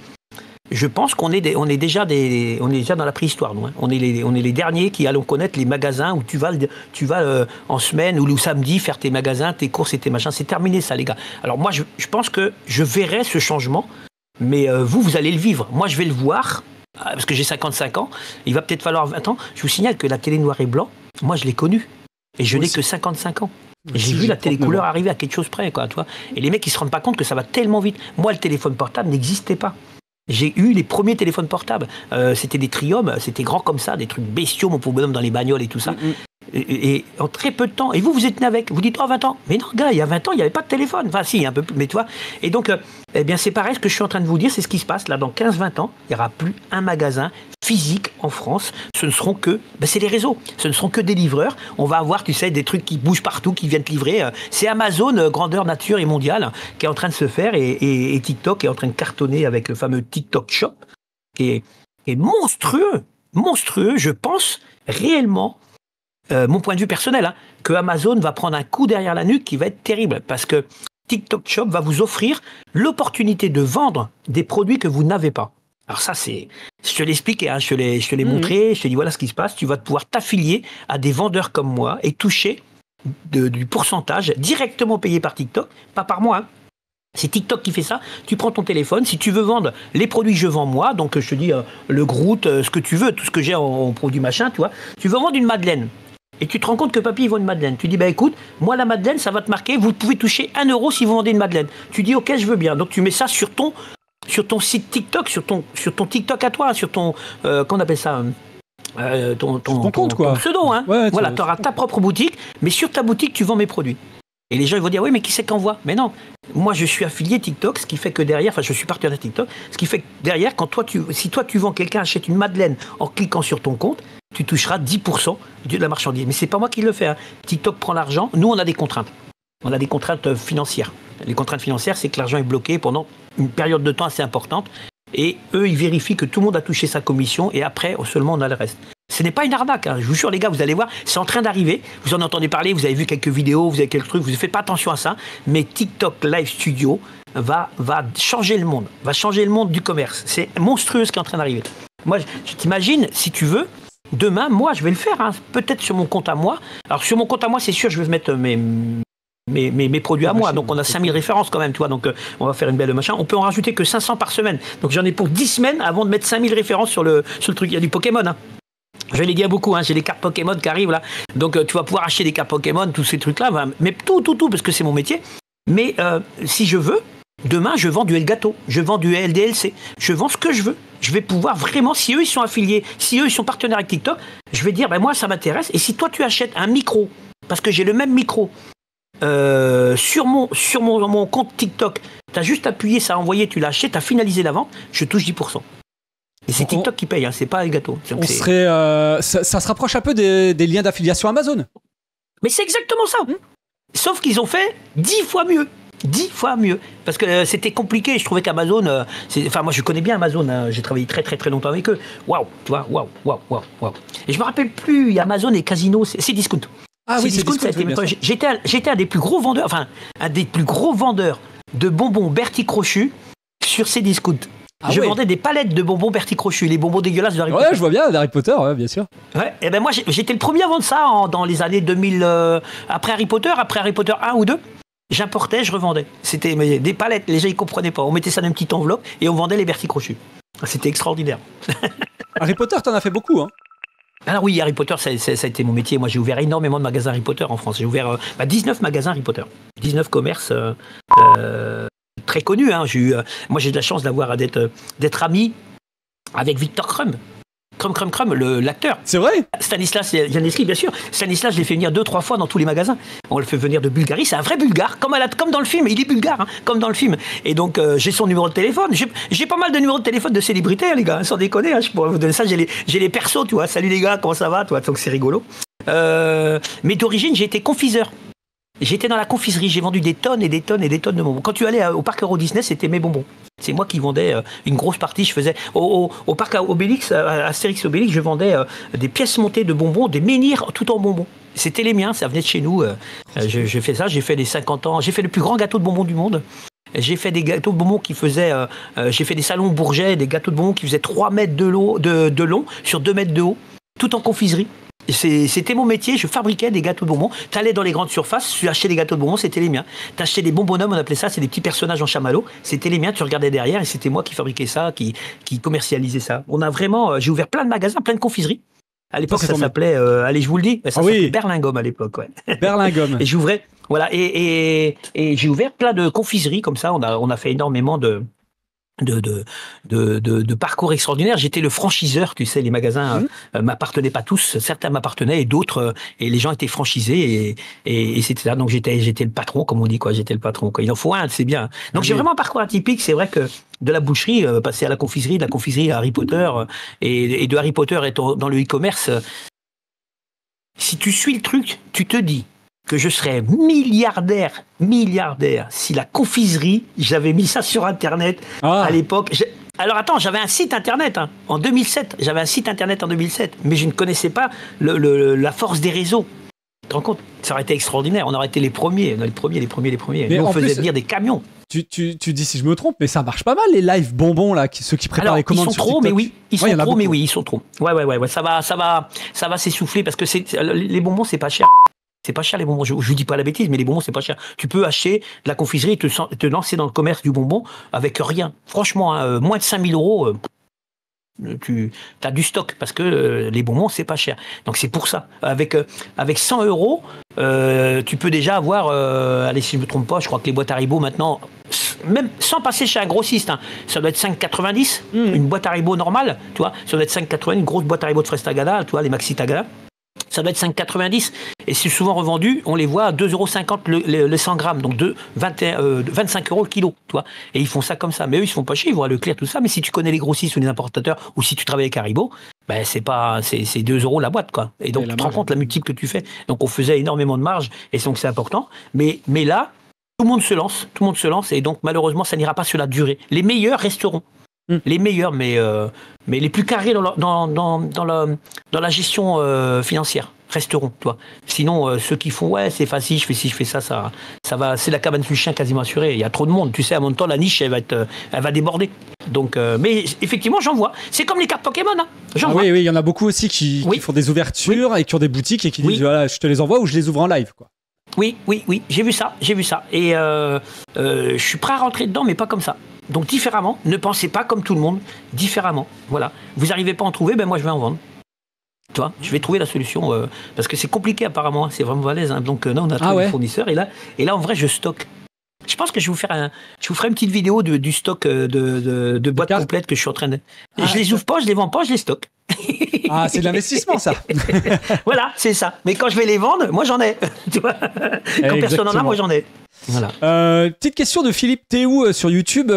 je pense qu'on est déjà dans la préhistoire, nous. Hein. On est les derniers qui allons connaître les magasins où tu vas en semaine ou le samedi faire tes magasins, tes courses et tes machins. C'est terminé ça, les gars. Alors moi, je pense que je verrai ce changement. Mais vous allez le vivre. Moi, je vais le voir, parce que j'ai 55 ans. Il va peut-être falloir 20 ans. Je vous signale que la télé noir et blanc, moi, je l'ai connue. Et je n'ai que 55 ans. J'ai vu la télé couleur arriver à quelque chose près, quoi, tu vois. Et les mecs, ils se rendent pas compte que ça va tellement vite. Moi, le téléphone portable n'existait pas. J'ai eu les premiers téléphones portables. C'était des Trium, c'était grand comme ça, des trucs bestiaux, mon pauvre bonhomme, dans les bagnoles et tout ça. Et en très peu de temps, et vous êtes né avec, vous dites 20 ans, mais non gars, il y a 20 ans il n'y avait pas de téléphone, enfin si un peu plus, mais tu vois, et donc eh bien c'est pareil, ce que je suis en train de vous dire, c'est ce qui se passe là dans 15-20 ans, il n'y aura plus un magasin physique en France, ce ne seront que, c'est les réseaux, ce ne seront que des livreurs, on va avoir, tu sais, des trucs qui bougent partout, qui viennent te livrer, c'est Amazon, grandeur nature et mondiale, qui est en train de se faire, et TikTok est en train de cartonner avec le fameux TikTok Shop, qui est monstrueux, je pense réellement, mon point de vue personnel, hein, que Amazon va prendre un coup derrière la nuque qui va être terrible, parce que TikTok Shop va vous offrir l'opportunité de vendre des produits que vous n'avez pas. Alors ça, je te l'explique, hein, je te l'ai montré, je te dis voilà ce qui se passe, tu vas pouvoir t'affilier à des vendeurs comme moi et toucher du pourcentage directement payé par TikTok, pas par moi, hein. C'est TikTok qui fait ça. Tu prends ton téléphone. Si tu veux vendre les produits que je vends moi, donc je te dis le Groot, ce que tu veux, tout ce que j'ai en produit machin, tu vois. Tu veux vendre une madeleine. Et tu te rends compte que papy, il vend une madeleine. Tu dis, bah écoute, moi la madeleine, ça va te marquer, vous pouvez toucher 1 € si vous vendez une madeleine. Tu dis, ok, je veux bien. Donc tu mets ça sur ton site TikTok, sur ton TikTok à toi, sur ton, qu'on appelle ça ton compte, quoi. Ton pseudo, hein. Ouais, voilà, tu auras ta propre boutique, mais sur ta boutique, tu vends mes produits. Et les gens ils vont dire, oui, mais qui c'est qu'envoie? Mais non, moi je suis affilié TikTok, ce qui fait que derrière, enfin je suis partenaire TikTok, ce qui fait que derrière, si toi tu vends, quelqu'un achète une madeleine en cliquant sur ton compte, tu toucheras 10% de la marchandise. Mais c'est pas moi qui le fais, hein. TikTok prend l'argent, nous on a des contraintes. On a des contraintes financières. Les contraintes financières, c'est que l'argent est bloqué pendant une période de temps assez importante. Et eux, ils vérifient que tout le monde a touché sa commission et après, seulement, on a le reste. Ce n'est pas une arnaque, hein. Je vous jure, les gars, vous allez voir, c'est en train d'arriver. Vous en entendez parler, vous avez vu quelques vidéos, vous avez quelques trucs, vous ne faites pas attention à ça. Mais TikTok Live Studio va changer le monde, va changer le monde du commerce. C'est monstrueux ce qui est en train d'arriver. Moi, je t'imagine, si tu veux, demain, moi, je vais le faire, hein, peut-être sur mon compte à moi. Alors, sur mon compte à moi, c'est sûr, je vais mettre mes produits à moi, donc on a 5000 références quand même, tu vois, donc on va faire une belle machin. On peut en rajouter que 500 par semaine, donc j'en ai pour 10 semaines avant de mettre 5000 références sur le truc. Il y a du Pokémon, hein. Je l'ai dit à beaucoup, hein, j'ai des cartes Pokémon qui arrivent là, donc tu vas pouvoir acheter des cartes Pokémon, tous ces trucs là, mais tout, parce que c'est mon métier. Mais si je veux, demain je vends du Elgato, je vends du LDLC, je vends ce que je veux. Je vais pouvoir vraiment, si eux ils sont affiliés, si eux ils sont partenaires avec TikTok, je vais dire, ben moi ça m'intéresse, et si toi tu achètes un micro, parce que j'ai le même micro, sur mon compte TikTok, tu as juste appuyé, ça a envoyé, tu l'as acheté, tu as finalisé la vente, je touche 10%. Et c'est TikTok qui paye, hein, c'est pas le gâteau. Donc ça se rapproche un peu des liens d'affiliation Amazon. Mais c'est exactement ça. Sauf qu'ils ont fait 10 fois mieux. 10 fois mieux. Parce que c'était compliqué. Je trouvais qu'Amazon. Enfin, moi, je connais bien Amazon. Hein, j'ai travaillé très, très, très longtemps avec eux. Waouh, tu vois, waouh. Et je me rappelle plus, il y a Amazon et Casino, c'est Discount. Ah oui, c'est Discount. J'étais un des plus gros vendeurs, un des plus gros vendeurs de bonbons Bertie Crochu sur ces Discount. Je vendais des palettes de bonbons Bertie Crochu, les bonbons dégueulasses d'Harry Potter. Ouais, je vois bien, d'Harry Potter, ouais, bien sûr. Ouais, et ben moi, j'étais le premier à vendre ça dans les années 2000, après Harry Potter 1 ou 2. J'importais, je revendais. C'était des palettes, les gens ils comprenaient pas. On mettait ça dans une petite enveloppe et on vendait les Bertie Crochu. C'était extraordinaire. Harry Potter, t'en as fait beaucoup, hein? Alors oui, Harry Potter, ça a été mon métier. Moi, j'ai ouvert énormément de magasins Harry Potter en France. J'ai ouvert 19 magasins Harry Potter. 19 commerces très connus. Hein. Moi, j'ai de la chance d'être ami avec Victor Crumb. Crumb, l'acteur. C'est vrai? Stanislas Janeski, bien sûr. Stanislas, je l'ai fait venir 2-3 fois dans tous les magasins. On le fait venir de Bulgarie. C'est un vrai Bulgare, comme dans le film. Il est bulgare, hein, comme dans le film. Et donc, j'ai son numéro de téléphone. J'ai pas mal de numéros de téléphone de célébrités, hein, les gars, sans déconner. Hein, je pourrais vous donner ça. J'ai les persos, tu vois. Salut les gars, comment ça va, tu vois. Donc, c'est rigolo. Mais d'origine, j'ai été confiseur. J'étais dans la confiserie, j'ai vendu des tonnes et des tonnes et des tonnes de bonbons. Quand tu allais au parc Euro Disney, c'était mes bonbons. C'est moi qui vendais une grosse partie. Je faisais au parc Obélix, à Astérix Obélix, je vendais des pièces montées de bonbons, des menhirs tout en bonbons. C'était les miens, ça venait de chez nous. Je fais ça, j'ai fait les 50 ans, j'ai fait le plus grand gâteau de bonbons du monde. J'ai fait des gâteaux de bonbons qui faisaient... j'ai fait des salons Bourget, des gâteaux de bonbons qui faisaient 3 mètres de long sur 2 mètres de haut, tout en confiserie. C'était mon métier, je fabriquais des gâteaux de bonbons. Tu allais dans les grandes surfaces, tu achetais des gâteaux de bonbons, c'était les miens. Tu achetais des bonbonhommes, on appelait ça, c'est des petits personnages en chamallow. C'était les miens, tu regardais derrière et c'était moi qui fabriquais ça, qui commercialisais ça. On a vraiment... j'ai ouvert plein de magasins, plein de confiseries. À l'époque, ça s'appelait... allez, je vous le dis, ça s'appelait Berlingome à l'époque. Ouais. Berlingome. Et j'ouvrais... Voilà, et j'ai ouvert plein de confiseries comme ça. On a fait énormément de parcours extraordinaires. J'étais le franchiseur, tu sais, les magasins m'appartenaient pas tous, certains m'appartenaient et d'autres, et les gens étaient franchisés et c'était ça. Donc j'étais le patron, comme on dit, quoi. J'étais le patron, quoi. Il en faut un, c'est bien. Donc j'ai vraiment un parcours atypique. C'est vrai que de la boucherie, passer à la confiserie, de la confiserie à Harry Potter, et de Harry Potter étant dans le e-commerce. Si tu suis le truc, tu te dis que je serais milliardaire si la confiserie, j'avais mis ça sur Internet à l'époque. Alors attends, j'avais un site Internet en 2007. J'avais un site Internet en 2007, mais je ne connaissais pas la force des réseaux. Tu te rends compte? Ça aurait été extraordinaire. On aurait été les premiers. Les premiers. Mais nous, on faisait venir des camions. Tu dis si je me trompe, mais ça marche pas mal les live bonbons là, ceux qui préparent les commandes sur TikTok. Ils sont trop. Ouais. Ça va s'essouffler parce que les bonbons, c'est pas cher. C'est pas cher les bonbons, je vous dis pas la bêtise, mais les bonbons c'est pas cher. Tu peux acheter de la confiserie et te lancer dans le commerce du bonbon avec rien. Franchement, moins de 5 000 €. Tu as du stock parce que les bonbons c'est pas cher. Donc c'est pour ça. Avec 100 €, tu peux déjà avoir. Allez, si je me trompe pas, je crois que les boîtes Haribo maintenant, même sans passer chez un grossiste, hein, ça doit être 5,90. Une boîte Haribo normale, tu vois, ça doit être 5,90. Une grosse boîte Haribo de fraises Tagada, tu vois, les Maxi Tagada. Ça doit être 5,90 et c'est souvent revendu, on les voit à 2,50 € le 100 grammes, donc 25 € le kilo, tu vois. Et ils font ça comme ça. Mais eux, ils se font pas chier, ils vont à Leclerc, tout ça. Mais si tu connais les grossistes ou les importateurs, ou si tu travailles avec Haribo, ben c'est 2 € la boîte, quoi. Et donc, tu te rends compte la multiple que tu fais. Donc, on faisait énormément de marge et donc c'est important. Mais là, tout le monde se lance et donc, malheureusement, ça n'ira pas sur la durée. Les meilleurs resteront. Les meilleurs, mais les plus carrés dans la gestion financière resteront, toi. Sinon, ceux qui font c'est facile, je fais ci, je fais ça, ça va, c'est la cabane du chien quasiment assurée. Il y a trop de monde, tu sais. À mon temps, la niche, elle va déborder. Donc, mais effectivement, j'en vois. C'est comme les cartes Pokémon, hein. Oui, il y en a beaucoup aussi qui font des ouvertures et qui ont des boutiques et qui disent voilà, je te les envoie ou je les ouvre en live, quoi. Oui, j'ai vu ça. Et je suis prêt à rentrer dedans, mais pas comme ça. Donc différemment, ne pensez pas comme tout le monde, différemment. Voilà. Vous n'arrivez pas à en trouver, ben moi je vais en vendre. Tu vois, je vais trouver la solution parce que c'est compliqué apparemment, c'est vraiment balèze. Hein. Donc non, on a trouvé des fournisseurs et là en vrai je stocke. Je pense que je ferai une petite vidéo du stock de boîtes complètes que je suis en train de. Je les ouvre pas, je les vends pas, je les stocke. Ah, c'est de l'investissement, ça. Voilà, c'est ça. Mais quand je vais les vendre, moi j'en ai. Tu vois, quand personne en a, moi j'en ai. Voilà. Petite question de Philippe Théou sur YouTube.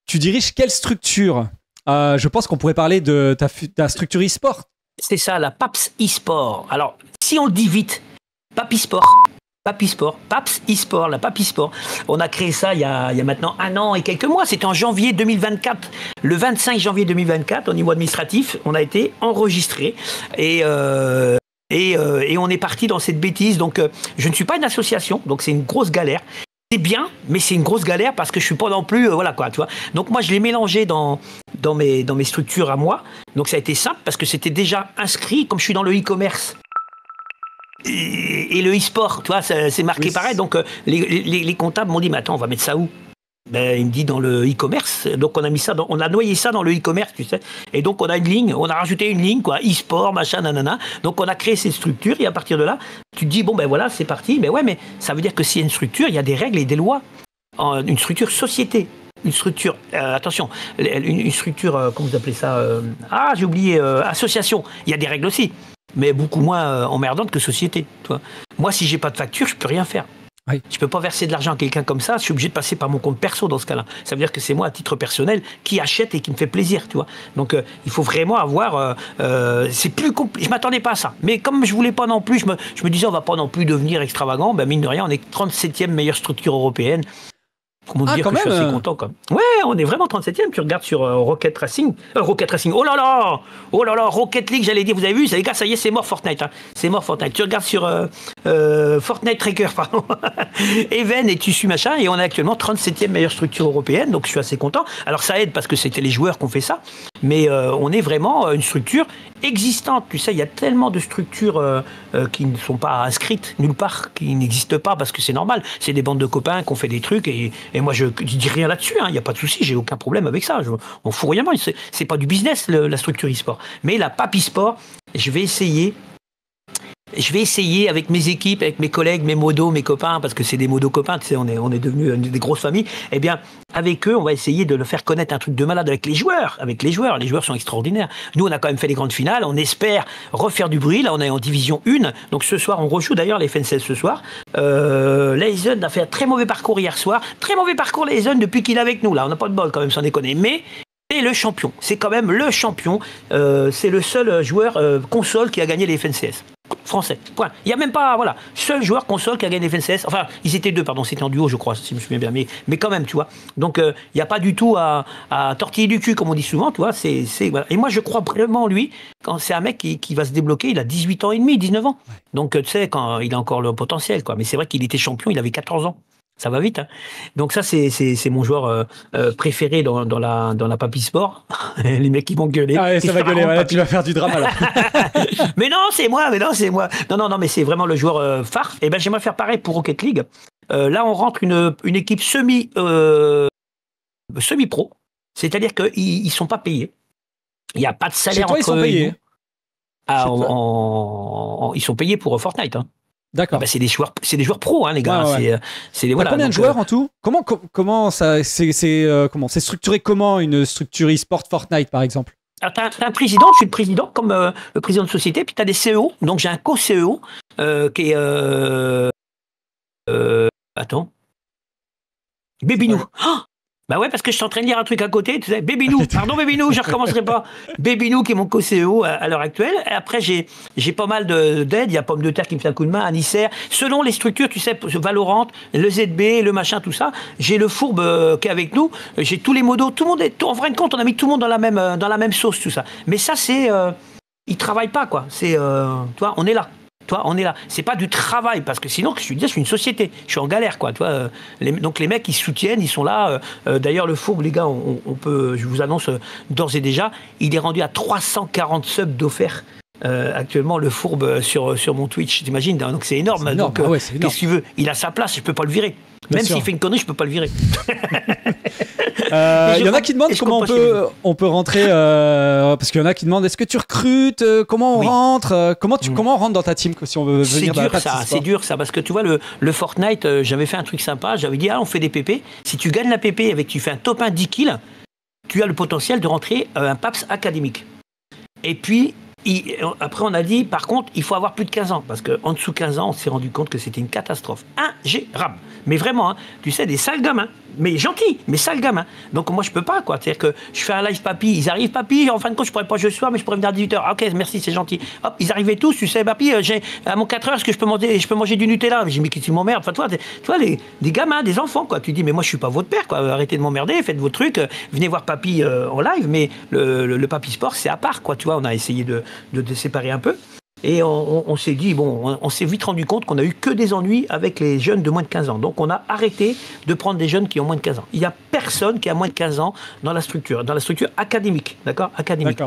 Tu diriges quelle structure ? Je pense qu'on pourrait parler de ta structure e-sport. C'est ça, la PAPS e-sport. Alors, si on le dit vite, PAPS e-sport. PAPS e-sport, la PAPS e-sport. On a créé ça il y a maintenant 1 an et quelques mois. C'était en janvier 2024. Le 25 janvier 2024, au niveau administratif, on a été enregistré. Et on est parti dans cette bêtise. Donc, je ne suis pas une association, donc c'est une grosse galère. C'est bien, mais c'est une grosse galère parce que je suis pas non plus, voilà quoi, tu vois. Donc moi, je l'ai mélangé dans mes structures à moi. Donc ça a été simple parce que c'était déjà inscrit, comme je suis dans le e-commerce. Et le e-sport, tu vois, c'est marqué pareil. Donc les comptables m'ont dit, mais attends, on va mettre ça où ? Ben, il me dit dans le e-commerce. Donc on a noyé ça dans le e-commerce, tu sais. Et donc on a rajouté une ligne, quoi, e-sport, machin, nanana. Donc on a créé cette structure et à partir de là, tu te dis bon ben voilà, c'est parti. Mais ouais, mais ça veut dire que s'il y a une structure, il y a des règles et des lois. Une structure société, une structure, attention, une structure, comment vous appelez ça j'ai oublié, association. Il y a des règles aussi, mais beaucoup moins emmerdantes que société. Tu vois. Moi, si j'ai pas de facture, je peux rien faire. Oui. Je peux pas verser de l'argent à quelqu'un comme ça, je suis obligé de passer par mon compte perso dans ce cas-là. Ça veut dire que c'est moi à titre personnel qui achète et qui me fait plaisir, tu vois. Donc il faut vraiment avoir c'est plus compliqué. Je m'attendais pas à ça. Mais comme je voulais pas non plus, je me disais on va pas non plus devenir extravagant, ben mine de rien, on est 37e meilleure structure européenne. Comment dire que je suis assez content quand même. Ouais, on est vraiment 37e. Tu regardes sur Rocket Racing. Oh là là, Rocket League, j'allais dire, vous avez vu, les gars, ça y est, c'est mort Fortnite. Hein. C'est mort Fortnite. Tu regardes sur Fortnite Tracker, pardon. Even et tu suis machin, et on est actuellement 37e meilleure structure européenne, donc je suis assez content. Alors ça aide parce que c'était les joueurs qui ont fait ça, mais on est vraiment une structure existante. Tu sais, il y a tellement de structures qui ne sont pas inscrites nulle part, qui n'existent pas parce que c'est normal. C'est des bandes de copains qui ont fait des trucs et moi je dis rien là-dessus. Il n'y a pas de souci, j'ai aucun problème avec ça. On fout rien. C'est pas du business la structure e-sport. Mais la PAP e-sport, je vais essayer avec mes équipes, avec mes collègues, mes modos, mes copains, parce que c'est des modos copains, tu sais, on est devenus des grosses familles. Eh bien, avec eux, on va essayer de leur faire connaître un truc de malade avec les joueurs. Les joueurs sont extraordinaires. Nous, on a quand même fait les grandes finales. On espère refaire du bruit. Là, on est en division 1. Donc ce soir, on rejoue d'ailleurs les FNCS ce soir. Leisen a fait un très mauvais parcours hier soir. Très mauvais parcours, Leisen, depuis qu'il est avec nous. Là, on n'a pas de bol quand même, sans déconner. Mais c'est le champion. C'est quand même le champion. C'est le seul joueur console qui a gagné les FNCS. Français, point. Il n'y a même pas, voilà, seul joueur console qui a gagné les FNCS. Enfin, ils étaient deux, pardon, c'était en duo, je crois, si je me souviens bien, mais quand même, tu vois. Donc, il n'y a pas du tout à tortiller du cul, comme on dit souvent, tu vois. Voilà. Et moi, je crois vraiment, lui, quand c'est un mec qui va se débloquer, il a 18 ans et demi, 19 ans. Donc, tu sais, quand il a encore le potentiel, quoi. Mais c'est vrai qu'il était champion, il avait 14 ans. Ça va vite, hein. Donc ça, c'est mon joueur préféré dans la Papi Sport. Les mecs qui vont gueuler. Ah ouais, ça va gueuler, voilà, tu vas faire du drama là. mais non, c'est moi. Non, mais c'est vraiment le joueur phare. Et ben j'aimerais faire pareil pour Rocket League. Là, on rentre une équipe semi-pro. C'est-à-dire qu'ils ne sont pas payés. Il n'y a pas de salaire toi, entre ils sont payés. Ils sont payés pour Fortnite. Hein. D'accord. C'est des joueurs pros, hein, les gars. Ouais. Voilà, combien de joueurs en tout? Comment ça c'est structuré, comment une structure e-sport Fortnite par exemple? Alors, t'as un président, je suis le président, comme le président de société, puis tu as des CEO. Donc j'ai un co-CEO qui est attends. Bébinou. Bah ouais, parce que je suis en train de lire un truc à côté, tu sais, Bébinou, pardon Bébinou, je ne recommencerai pas. Bébinou qui est mon co-CEO à l'heure actuelle. Et après, j'ai pas mal d'aide. Il y a Pomme de Terre qui me fait un coup de main, Anissaire. Selon les structures, tu sais, Valorant, le ZB, le machin, tout ça. J'ai le Fourbe qui est avec nous. J'ai tous les modos. Tout le monde est, en vrai de compte, on a mis tout le monde dans la même sauce, tout ça. Mais ça, c'est, ils travaillent pas, quoi. C'est, tu vois, on est là. Toi, on est là. C'est pas du travail, parce que sinon, je suis une société. Je suis en galère, quoi. Toi, donc les mecs, ils soutiennent, ils sont là. D'ailleurs, le Fourbe, les gars, on peut. Je vous annonce d'ores et déjà, il est rendu à 340 subs d'offerts. Actuellement, le Fourbe sur mon Twitch, t'imagines? Donc c'est énorme. C'est énorme. Donc, c'est énorme. qu'est-ce qu'il veut? Il a sa place, je peux pas le virer. Même s'il fait une connerie, je peux pas le virer. Il y en a qui demandent comment on peut rentrer, parce qu'il y en a qui demandent est-ce que tu recrutes, comment on rentre, comment on rentre dans ta team si on veut venir dans la partie sport. C'est dur ça, parce que tu vois le Fortnite, j'avais fait un truc sympa, j'avais dit on fait des PP. Si tu gagnes la PP avec tu fais un top 1 10 kills, tu as le potentiel de rentrer un PAPS académique. Et puis après, on a dit, par contre, il faut avoir plus de 15 ans. Parce qu'en dessous de 15 ans, on s'est rendu compte que c'était une catastrophe. Ingérable. Mais vraiment, hein, tu sais, des sales gamins. Mais gentils, mais sales gamins. Donc, moi, je peux pas, quoi. C'est-à-dire que je fais un live papy, ils arrivent, papy, en fin de compte, je pourrais pas jouer ce soir, mais je pourrais venir à 18h. Ah, ok, merci, c'est gentil. Hop, ils arrivaient tous, tu sais, papy, à mon 4h, est-ce que je peux manger du Nutella? J'ai mis qui tu m'emmerdes. Enfin, tu vois, des gamins, des enfants, quoi. Tu dis, mais moi, je suis pas votre père, quoi. Arrêtez de m'emmerder, faites vos trucs, venez voir papy en live, mais le papy sport, c'est à part, quoi. Tu vois, on a essayé de séparer un peu. Et on s'est dit, on s'est vite rendu compte qu'on a eu que des ennuis avec les jeunes de moins de 15 ans. Donc on a arrêté de prendre des jeunes qui ont moins de 15 ans. Il n'y a personne qui a moins de 15 ans dans la structure académique, d'accord? Académique.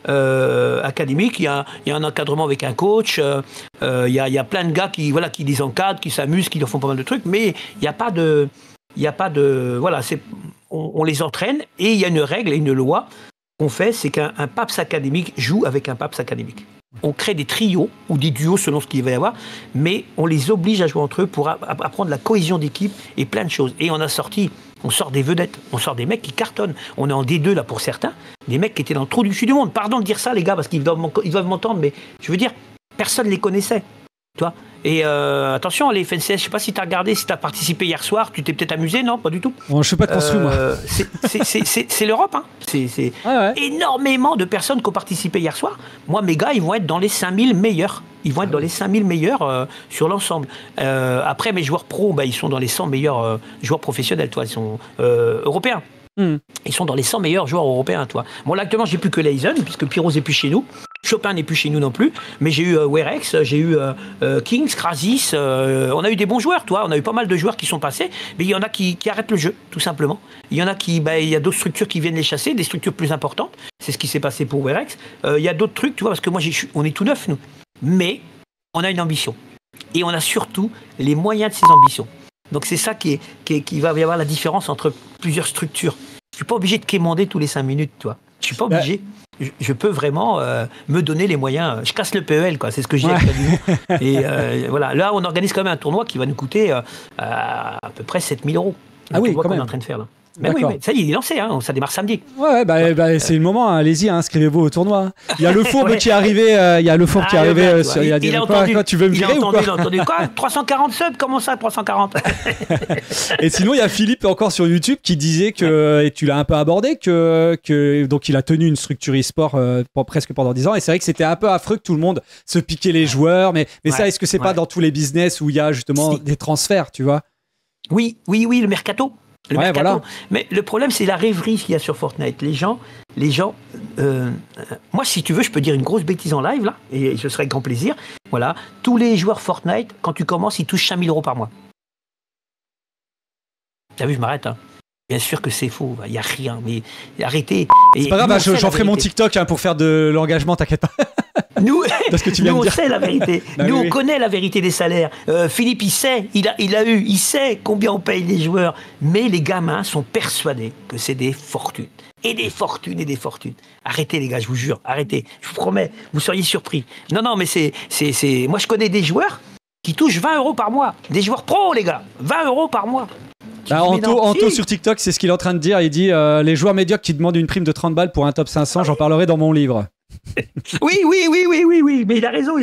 Académique, il y a un encadrement avec un coach, il y a plein de gars qui les encadrent, qui s'amusent, qui leur font pas mal de trucs, mais il n'y a pas de... Voilà, on les entraîne, et il y a une règle et une loi qu'on fait, c'est qu'un PAPS académique joue avec un PAPS académique. On crée des trios ou des duos selon ce qu'il va y avoir, mais on les oblige à jouer entre eux pour apprendre la cohésion d'équipe et plein de choses. Et on sort des vedettes, on sort des mecs qui cartonnent. On est en D2 là pour certains, des mecs qui étaient dans le trou du sud du monde. Pardon de dire ça les gars, parce qu'ils doivent m'entendre, mais je veux dire, personne ne les connaissait. Tu vois. Et attention, les FNCS, je ne sais pas si tu as regardé, si tu as participé hier soir, tu t'es peut-être amusé, non? Pas du tout. Bon, je ne suis pas de construit, moi. C'est l'Europe, hein. C'est énormément de personnes qui ont participé hier soir. Moi, mes gars, ils vont être dans les 5000 meilleurs. Ils vont être dans les 5000 meilleurs sur l'ensemble. Après, mes joueurs pros, ils sont dans les 100 meilleurs joueurs professionnels, toi. Ils sont européens. Ils sont dans les 100 meilleurs joueurs européens, toi. Bon, là, actuellement, j'ai plus que Leisen, puisque Pyros n'est plus chez nous. Chopin n'est plus chez nous non plus. Mais j'ai eu Werex, j'ai eu Kings, Krasis. On a eu des bons joueurs, toi. On a eu pas mal de joueurs qui sont passés. Mais il y en a qui arrêtent le jeu, tout simplement. Il y en a il y a d'autres structures qui viennent les chasser, des structures plus importantes. C'est ce qui s'est passé pour Werex. Il y a d'autres trucs, tu vois, parce que moi, on est tout neuf, nous. Mais on a une ambition. Et on a surtout les moyens de ces ambitions. Donc c'est ça qui va y avoir la différence entre plusieurs structures. Je suis pas obligé de quémander tous les 5 minutes, toi. Je suis pas obligé. Je peux vraiment me donner les moyens. Je casse le PEL, quoi. C'est ce que je dis avec la vidéo. Et voilà. Là, on organise quand même un tournoi qui va nous coûter à peu près 7 000 €. Ah oui, quand même. On est en train de faire là. Mais oui, mais ça y est, il est lancé, hein, ça démarre samedi. C'est le moment, hein, allez-y, inscrivez-vous au tournoi. Il y a le Fourbe qui est arrivé, il a dit quoi, tu veux me virer ou quoi? Il a entendu quoi? 340 subs, comment ça 340? Et sinon, il y a Philippe encore sur YouTube qui disait que, et tu l'as un peu abordé, que donc il a tenu une structure e-sport presque pendant 10 ans, et c'est vrai que c'était un peu affreux que tout le monde se piquait les joueurs, mais ça, est-ce que c'est pas dans tous les business où il y a justement des transferts, tu vois? Oui, le mercato. Voilà. Mais le problème, c'est la rêverie qu'il y a sur Fortnite. Les gens moi, si tu veux, je peux dire une grosse bêtise en live, là, et ce serait avec grand plaisir. Voilà, tous les joueurs Fortnite, quand tu commences, ils touchent 5 000 € par mois. T'as vu, je m'arrête, hein. Bien sûr que c'est faux, il n'y a rien, mais arrêtez. C'est pas grave, j'en ferai mon TikTok pour faire de l'engagement, t'inquiète pas. Nous, on sait la vérité. On connaît la vérité des salaires. Philippe, il sait, il sait combien on paye les joueurs. Mais les gamins sont persuadés que c'est des fortunes. Et des fortunes et des fortunes. Arrêtez les gars, je vous jure, arrêtez. Je vous promets, vous seriez surpris. Non, mais c'est... Moi, je connais des joueurs qui touchent 20 € par mois. Des joueurs pros, les gars. 20 € par mois. Bah, Anto sur TikTok, c'est ce qu'il est en train de dire. Il dit les joueurs médiocres qui demandent une prime de 30 balles pour un top 500, j'en parlerai dans mon livre. Oui. Mais il a raison.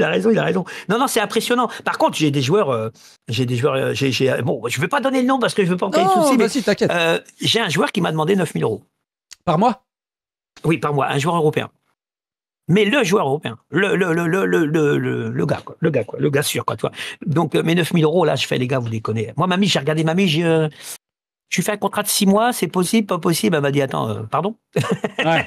Non, c'est impressionnant. Par contre, j'ai des joueurs. Bon, je ne vais pas donner le nom parce que je ne veux pas en créer de soucis. Vas-y, t'inquiète. J'ai un joueur qui m'a demandé 9 000 €. Par mois? Oui, par mois. Un joueur européen. Mais le joueur européen, le gars, quoi. Le gars sûr, quoi, tu vois. Donc, mes 9 000 €, là, je fais, les gars, vous déconnez. Moi, j'ai regardé Mamie, je lui fais un contrat de 6 mois, c'est possible, pas possible. Elle m'a dit, attends, pardon? Ouais.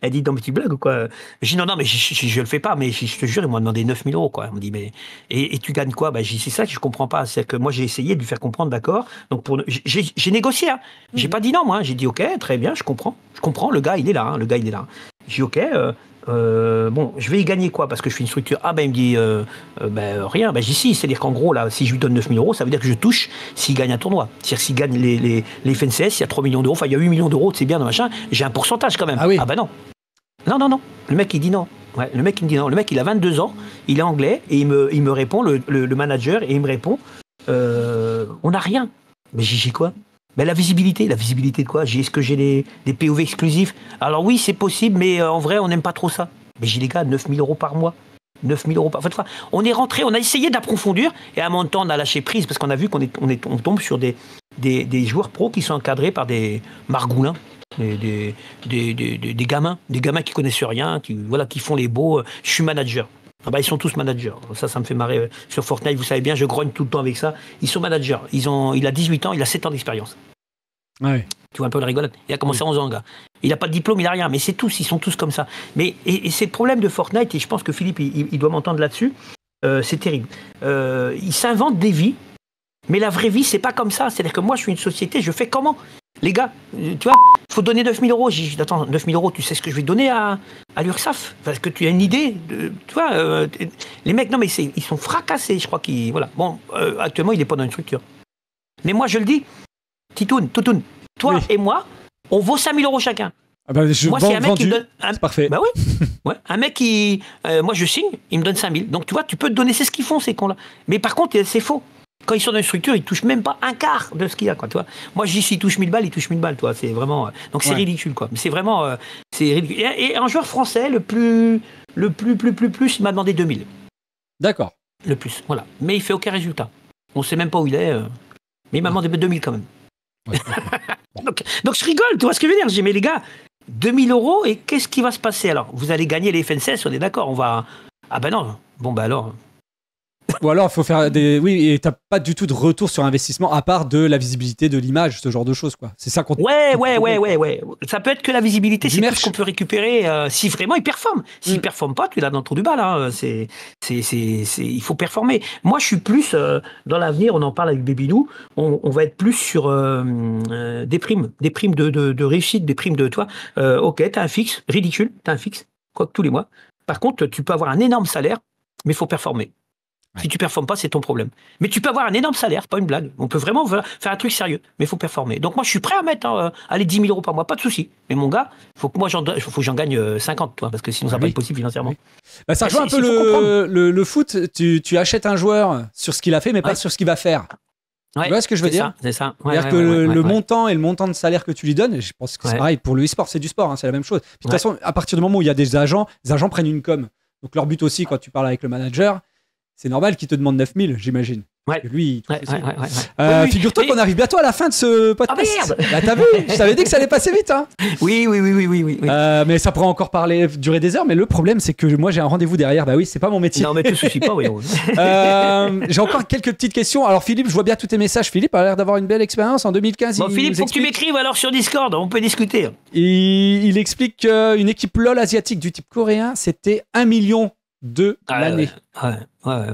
Elle dit, non, mais tu blagues ou quoi? J'ai dit, non, mais je le fais pas, mais je te jure, ils m'ont demandé 9 000 €, quoi. Elle me dit, mais, et tu gagnes quoi? J'ai dit, c'est ça que je comprends pas. C'est que moi, j'ai essayé de lui faire comprendre, d'accord. Donc, j'ai négocié, hein. J'ai pas dit non, moi. J'ai dit, ok, très bien, je comprends. Le gars, il est là, hein. J'ai dit, ok, bon, je vais y gagner quoi? Parce que je fais une structure. Il me dit rien. J'ai dit si, c'est-à-dire qu'en gros, là, si je lui donne 9 000 €, ça veut dire que je touche s'il gagne un tournoi. C'est-à-dire s'il gagne les FNCS, il y a 3 millions d'euros, enfin il y a 8 millions d'euros, c'est bien, machin, j'ai un pourcentage quand même. Ah oui. Non. Non. Le mec, il dit non. Ouais, le mec, il me dit non. Le mec, il a 22 ans, il est anglais, et il me répond, le manager, et il me répond, on n'a rien. Mais j'ai dit quoi? La visibilité de quoi? Est-ce que j'ai des POV exclusifs? Alors oui, c'est possible, mais en vrai, on n'aime pas trop ça. Mais j'ai les gars, 9 000 € par mois. 9 000 € par mois. On est rentré, on a essayé d'approfondir, et à un moment de temps, on a lâché prise, parce qu'on a vu on tombe sur des joueurs pros qui sont encadrés par des margoulins, des gamins qui connaissent rien, qui font les beaux. Je suis manager. Ils sont tous managers. Ça me fait marrer. Sur Fortnite, vous savez bien, je grogne tout le temps avec ça. Ils sont managers. Il a 18 ans, il a 7 ans d'expérience. Ouais. Tu vois un peu la rigolade. Il a commencé à 11 ans, gars. Il n'a pas de diplôme, il n'a rien. Mais ils sont tous comme ça. Mais, et c'est le problème de Fortnite, et je pense que Philippe, il doit m'entendre là-dessus. C'est terrible. Ils s'inventent des vies, mais la vraie vie, c'est pas comme ça. C'est-à-dire que moi, je suis une société, je fais comment? Les gars, tu vois, il faut donner 9 000 €. J'ai dit, attends, 9 000 €, tu sais ce que je vais donner à l'URSSAF? Parce que tu as une idée, tu vois, les mecs, non, mais ils sont fracassés, je crois qu'ils, voilà. Bon, actuellement, il n'est pas dans une structure. Mais moi, je le dis, Titoun, toi et moi, on vaut 5 000 € chacun. Moi, c'est un mec qui me donne... C'est parfait. Bah oui. Ouais. Un mec qui... moi, je signe, il me donne 5 000. Donc, tu vois, tu peux te donner, c'est ce qu'ils font, ces cons-là. Mais par contre, c'est faux. Quand ils sont dans une structure, ils touchent même pas un quart de ce qu'il y a, quoi, tu vois. Moi, je dis, s'ils touchent 1000 balles, ils touchent 1000 balles, toi. C'est vraiment... donc, c'est ridicule, quoi. Mais c'est vraiment... c'est ridicule. Et un joueur français, le plus, il m'a demandé 2000. D'accord. Le plus, voilà. Mais il fait aucun résultat. On sait même pas où il est. Mais il m'a demandé 2000 quand même. Ouais. donc, je rigole, tu vois ce que je veux dire. J'ai dit, mais les gars, 2000 € et qu'est-ce qui va se passer alors? Vous allez gagner les FNCS, on est d'accord, on va... Ah ben non. Bon, ben alors... Ou alors, il faut faire des... Oui, et t'as pas du tout de retour sur investissement, à part de la visibilité de l'image, ce genre de choses, quoi. C'est ça qu'on... Ouais. Ça peut être que la visibilité, c'est tout ce qu'on peut récupérer si vraiment il performe. S'il performe pas, tu l'as dans le trou du bal, hein. Il faut performer. Moi, je suis plus, dans l'avenir, on en parle avec Baby Lou, on va être plus sur des primes de réussite, des primes de toi. Ok, t'as un fixe, ridicule, t'as un fixe, quoi que tous les mois. Par contre, tu peux avoir un énorme salaire, mais il faut performer. Si tu performes pas, c'est ton problème. Mais tu peux avoir un énorme salaire, pas une blague. On peut vraiment faire un truc sérieux, mais il faut performer. Donc moi, je suis prêt à mettre allez, 10 000 € par mois, pas de souci. Mais mon gars, faut que j'en gagne 50, toi, parce que sinon ça va pas être possible financièrement. Bah, ça rejoint un peu le foot. Tu achètes un joueur sur ce qu'il a fait, mais pas sur ce qu'il va faire. Tu vois ce que je veux dire? C'est ça. C'est-à-dire que le montant et le montant de salaire que tu lui donnes, je pense que c'est pareil pour le e-sport, c'est du sport, hein, c'est la même chose. Puis, de toute façon, à partir du moment où il y a des agents, les agents prennent une com. Donc leur but aussi, quand tu parles avec le manager, c'est normal qu'il te demande 9 000, j'imagine. Ouais. Lui, figure-toi qu'on arrive bientôt à la fin de ce podcast. Ah merde. Bah, t'as vu? Je t'avais dit que ça allait passer vite. Hein. Oui. Mais ça pourrait encore durer des heures. Mais le problème, c'est que moi, j'ai un rendez-vous derrière. Bah oui, c'est pas mon métier. Non, mais te soucie pas, oui. J'ai encore quelques petites questions. Alors, Philippe, je vois bien tous tes messages. Philippe a l'air d'avoir une belle expérience en 2015. Bon, Philippe, faut que tu m'écrives alors sur Discord. On peut discuter. Il explique qu'une équipe LOL asiatique du type coréen, c'était 1 million l'année. Ouais,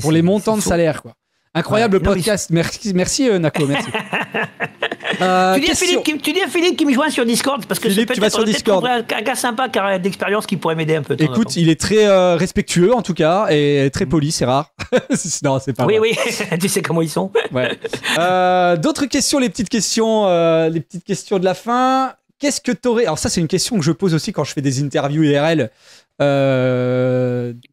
pour les montants de salaire, quoi. Incroyable podcast. Merci Nako, merci. Tu dis à Philippe qui me joint sur Discord parce que Philippe, tu vas sur Discord. Un gars sympa qui a d'expérience qui pourrait m'aider un peu. Écoute, il est très respectueux en tout cas et très poli, c'est rare. Non, c'est pas vrai. Oui, tu sais comment ils sont. Ouais. D'autres questions, les petites questions de la fin. qu'est-ce que t'aurais... Alors ça, c'est une question que je pose aussi quand je fais des interviews IRL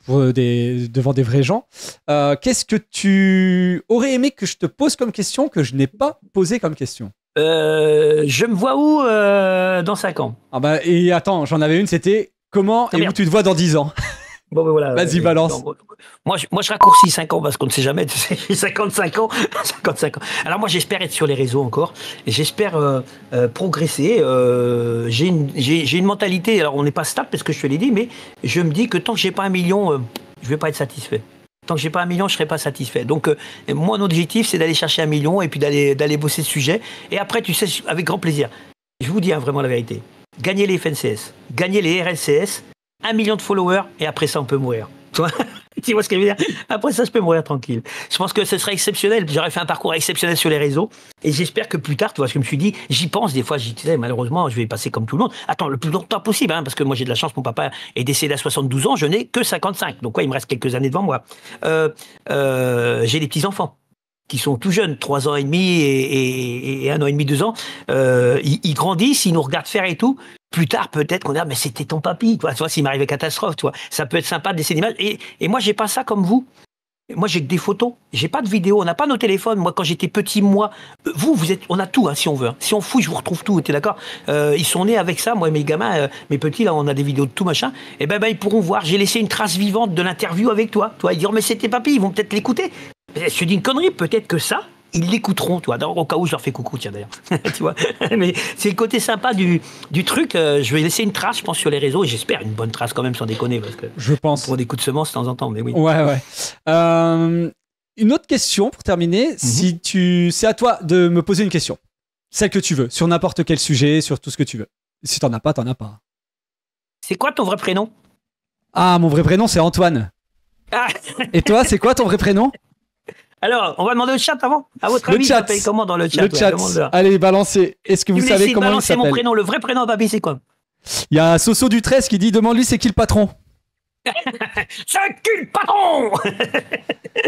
devant des vrais gens. Qu'est-ce que tu aurais aimé que je te pose comme question que je n'ai pas posé comme question? Je me vois où dans 5 ans? Ah bah, et attends, j'en avais une, c'était comment et où tu te vois dans 10 ans? Bon, ben voilà. Vas-y, balance. Non, moi, je raccourcis 5 ans parce qu'on ne sait jamais. Tu sais, j'ai 55 ans. 55 ans. Alors, moi, j'espère être sur les réseaux encore. Et j'espère progresser. J'ai une mentalité. Alors, on n'est pas stable parce que je te l'ai dit, mais je me dis que tant que j'ai pas 1 million, je ne vais pas être satisfait. Tant que j'ai pas 1 million, je ne serai pas satisfait. Donc, mon objectif, c'est d'aller chercher 1 million et puis d'aller bosser ce sujet. Et après, tu sais, avec grand plaisir. Je vous dis vraiment la vérité. Gagner les FNCS, gagner les RLCS, 1 million de followers, et après ça, on peut mourir. Tu vois ce que je veux dire? Après ça, je peux mourir tranquille. Je pense que ce serait exceptionnel. J'aurais fait un parcours exceptionnel sur les réseaux. Et j'espère que plus tard, tu vois, ce que je me suis dit, j'y pense des fois, j'y disais, malheureusement, je vais passer comme tout le monde. Attends, le plus longtemps possible, hein, parce que moi, j'ai de la chance, mon papa est décédé à 72 ans, je n'ai que 55. Donc, ouais, il me reste quelques années devant moi. J'ai des petits-enfants qui sont tout jeunes, 3 ans et demi et 1 an et demi, 2 ans. Ils grandissent, ils nous regardent faire et tout. Plus tard, peut-être qu'on dira, mais c'était ton papy, tu vois, s'il m'arrivait catastrophe, tu vois. Ça peut être sympa de laisser l'image. Et moi, j'ai pas ça comme vous. Moi, j'ai que des photos. J'ai pas de vidéos. On n'a pas nos téléphones. Moi, quand j'étais petit, vous êtes, on a tout, hein, si on veut. Hein. Si on fouille, je vous retrouve tout. T'es d'accord? Ils sont nés avec ça. Moi, mes gamins, mes petits, là, on a des vidéos de tout, machin. Et ben, ils pourront voir. J'ai laissé une trace vivante de l'interview avec toi. Toi, ils diront, mais c'était papy. Ils vont peut-être l'écouter. Je te dis une connerie. Peut-être que ça, ils l'écouteront, tu vois. Au cas où je leur fais coucou, tiens d'ailleurs. Tu vois. Mais c'est le côté sympa du truc. Je vais laisser une trace, je pense, sur les réseaux. Et j'espère une bonne trace quand même, sans déconner. Parce que je pense. Pour des coups de semonce de temps en temps, mais oui. Ouais. Une autre question pour terminer. C'est à toi de me poser une question. Celle que tu veux. Sur n'importe quel sujet, sur tout ce que tu veux. Si t'en as pas, t'en as pas. C'est quoi ton vrai prénom? Ah, mon vrai prénom, c'est Antoine. Ah. Et toi, c'est quoi ton vrai prénom? Alors, on va demander au chat avant. À votre avis, ça s'appelle comment dans le chat? Le chat. Allez, balancez. Est-ce que vous savez comment il s'appelle? Mon prénom, le vrai prénom de papy, c'est quoi? Il y a Soso du 13 qui dit, demande-lui c'est qui le patron. C'est qui le patron?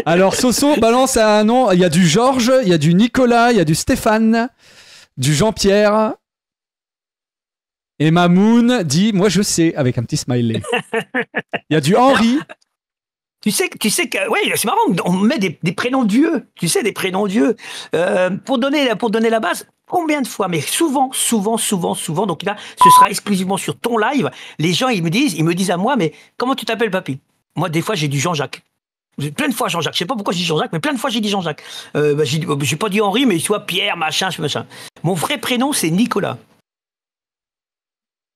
Alors, Soso balance un nom. Il y a du Georges, il y a du Nicolas, il y a du Stéphane, du Jean-Pierre. Et Mamoun dit, moi je sais, avec un petit smiley. Il y a du Henri. Tu sais que, ouais, c'est marrant, on met des prénoms d'yeux, tu sais, des prénoms d'yeux. Pour donner la base, combien de fois, mais souvent, donc là, ce sera exclusivement sur ton live, les gens, ils me disent à moi, mais comment tu t'appelles, papy? Moi, des fois, j'ai du Jean-Jacques. Plein de fois Jean-Jacques, je sais pas pourquoi je dis Jean-Jacques, mais plein de fois j'ai dit Jean-Jacques. J'ai pas dit Henri, mais soit Pierre, machin. Mon vrai prénom, c'est Nicolas.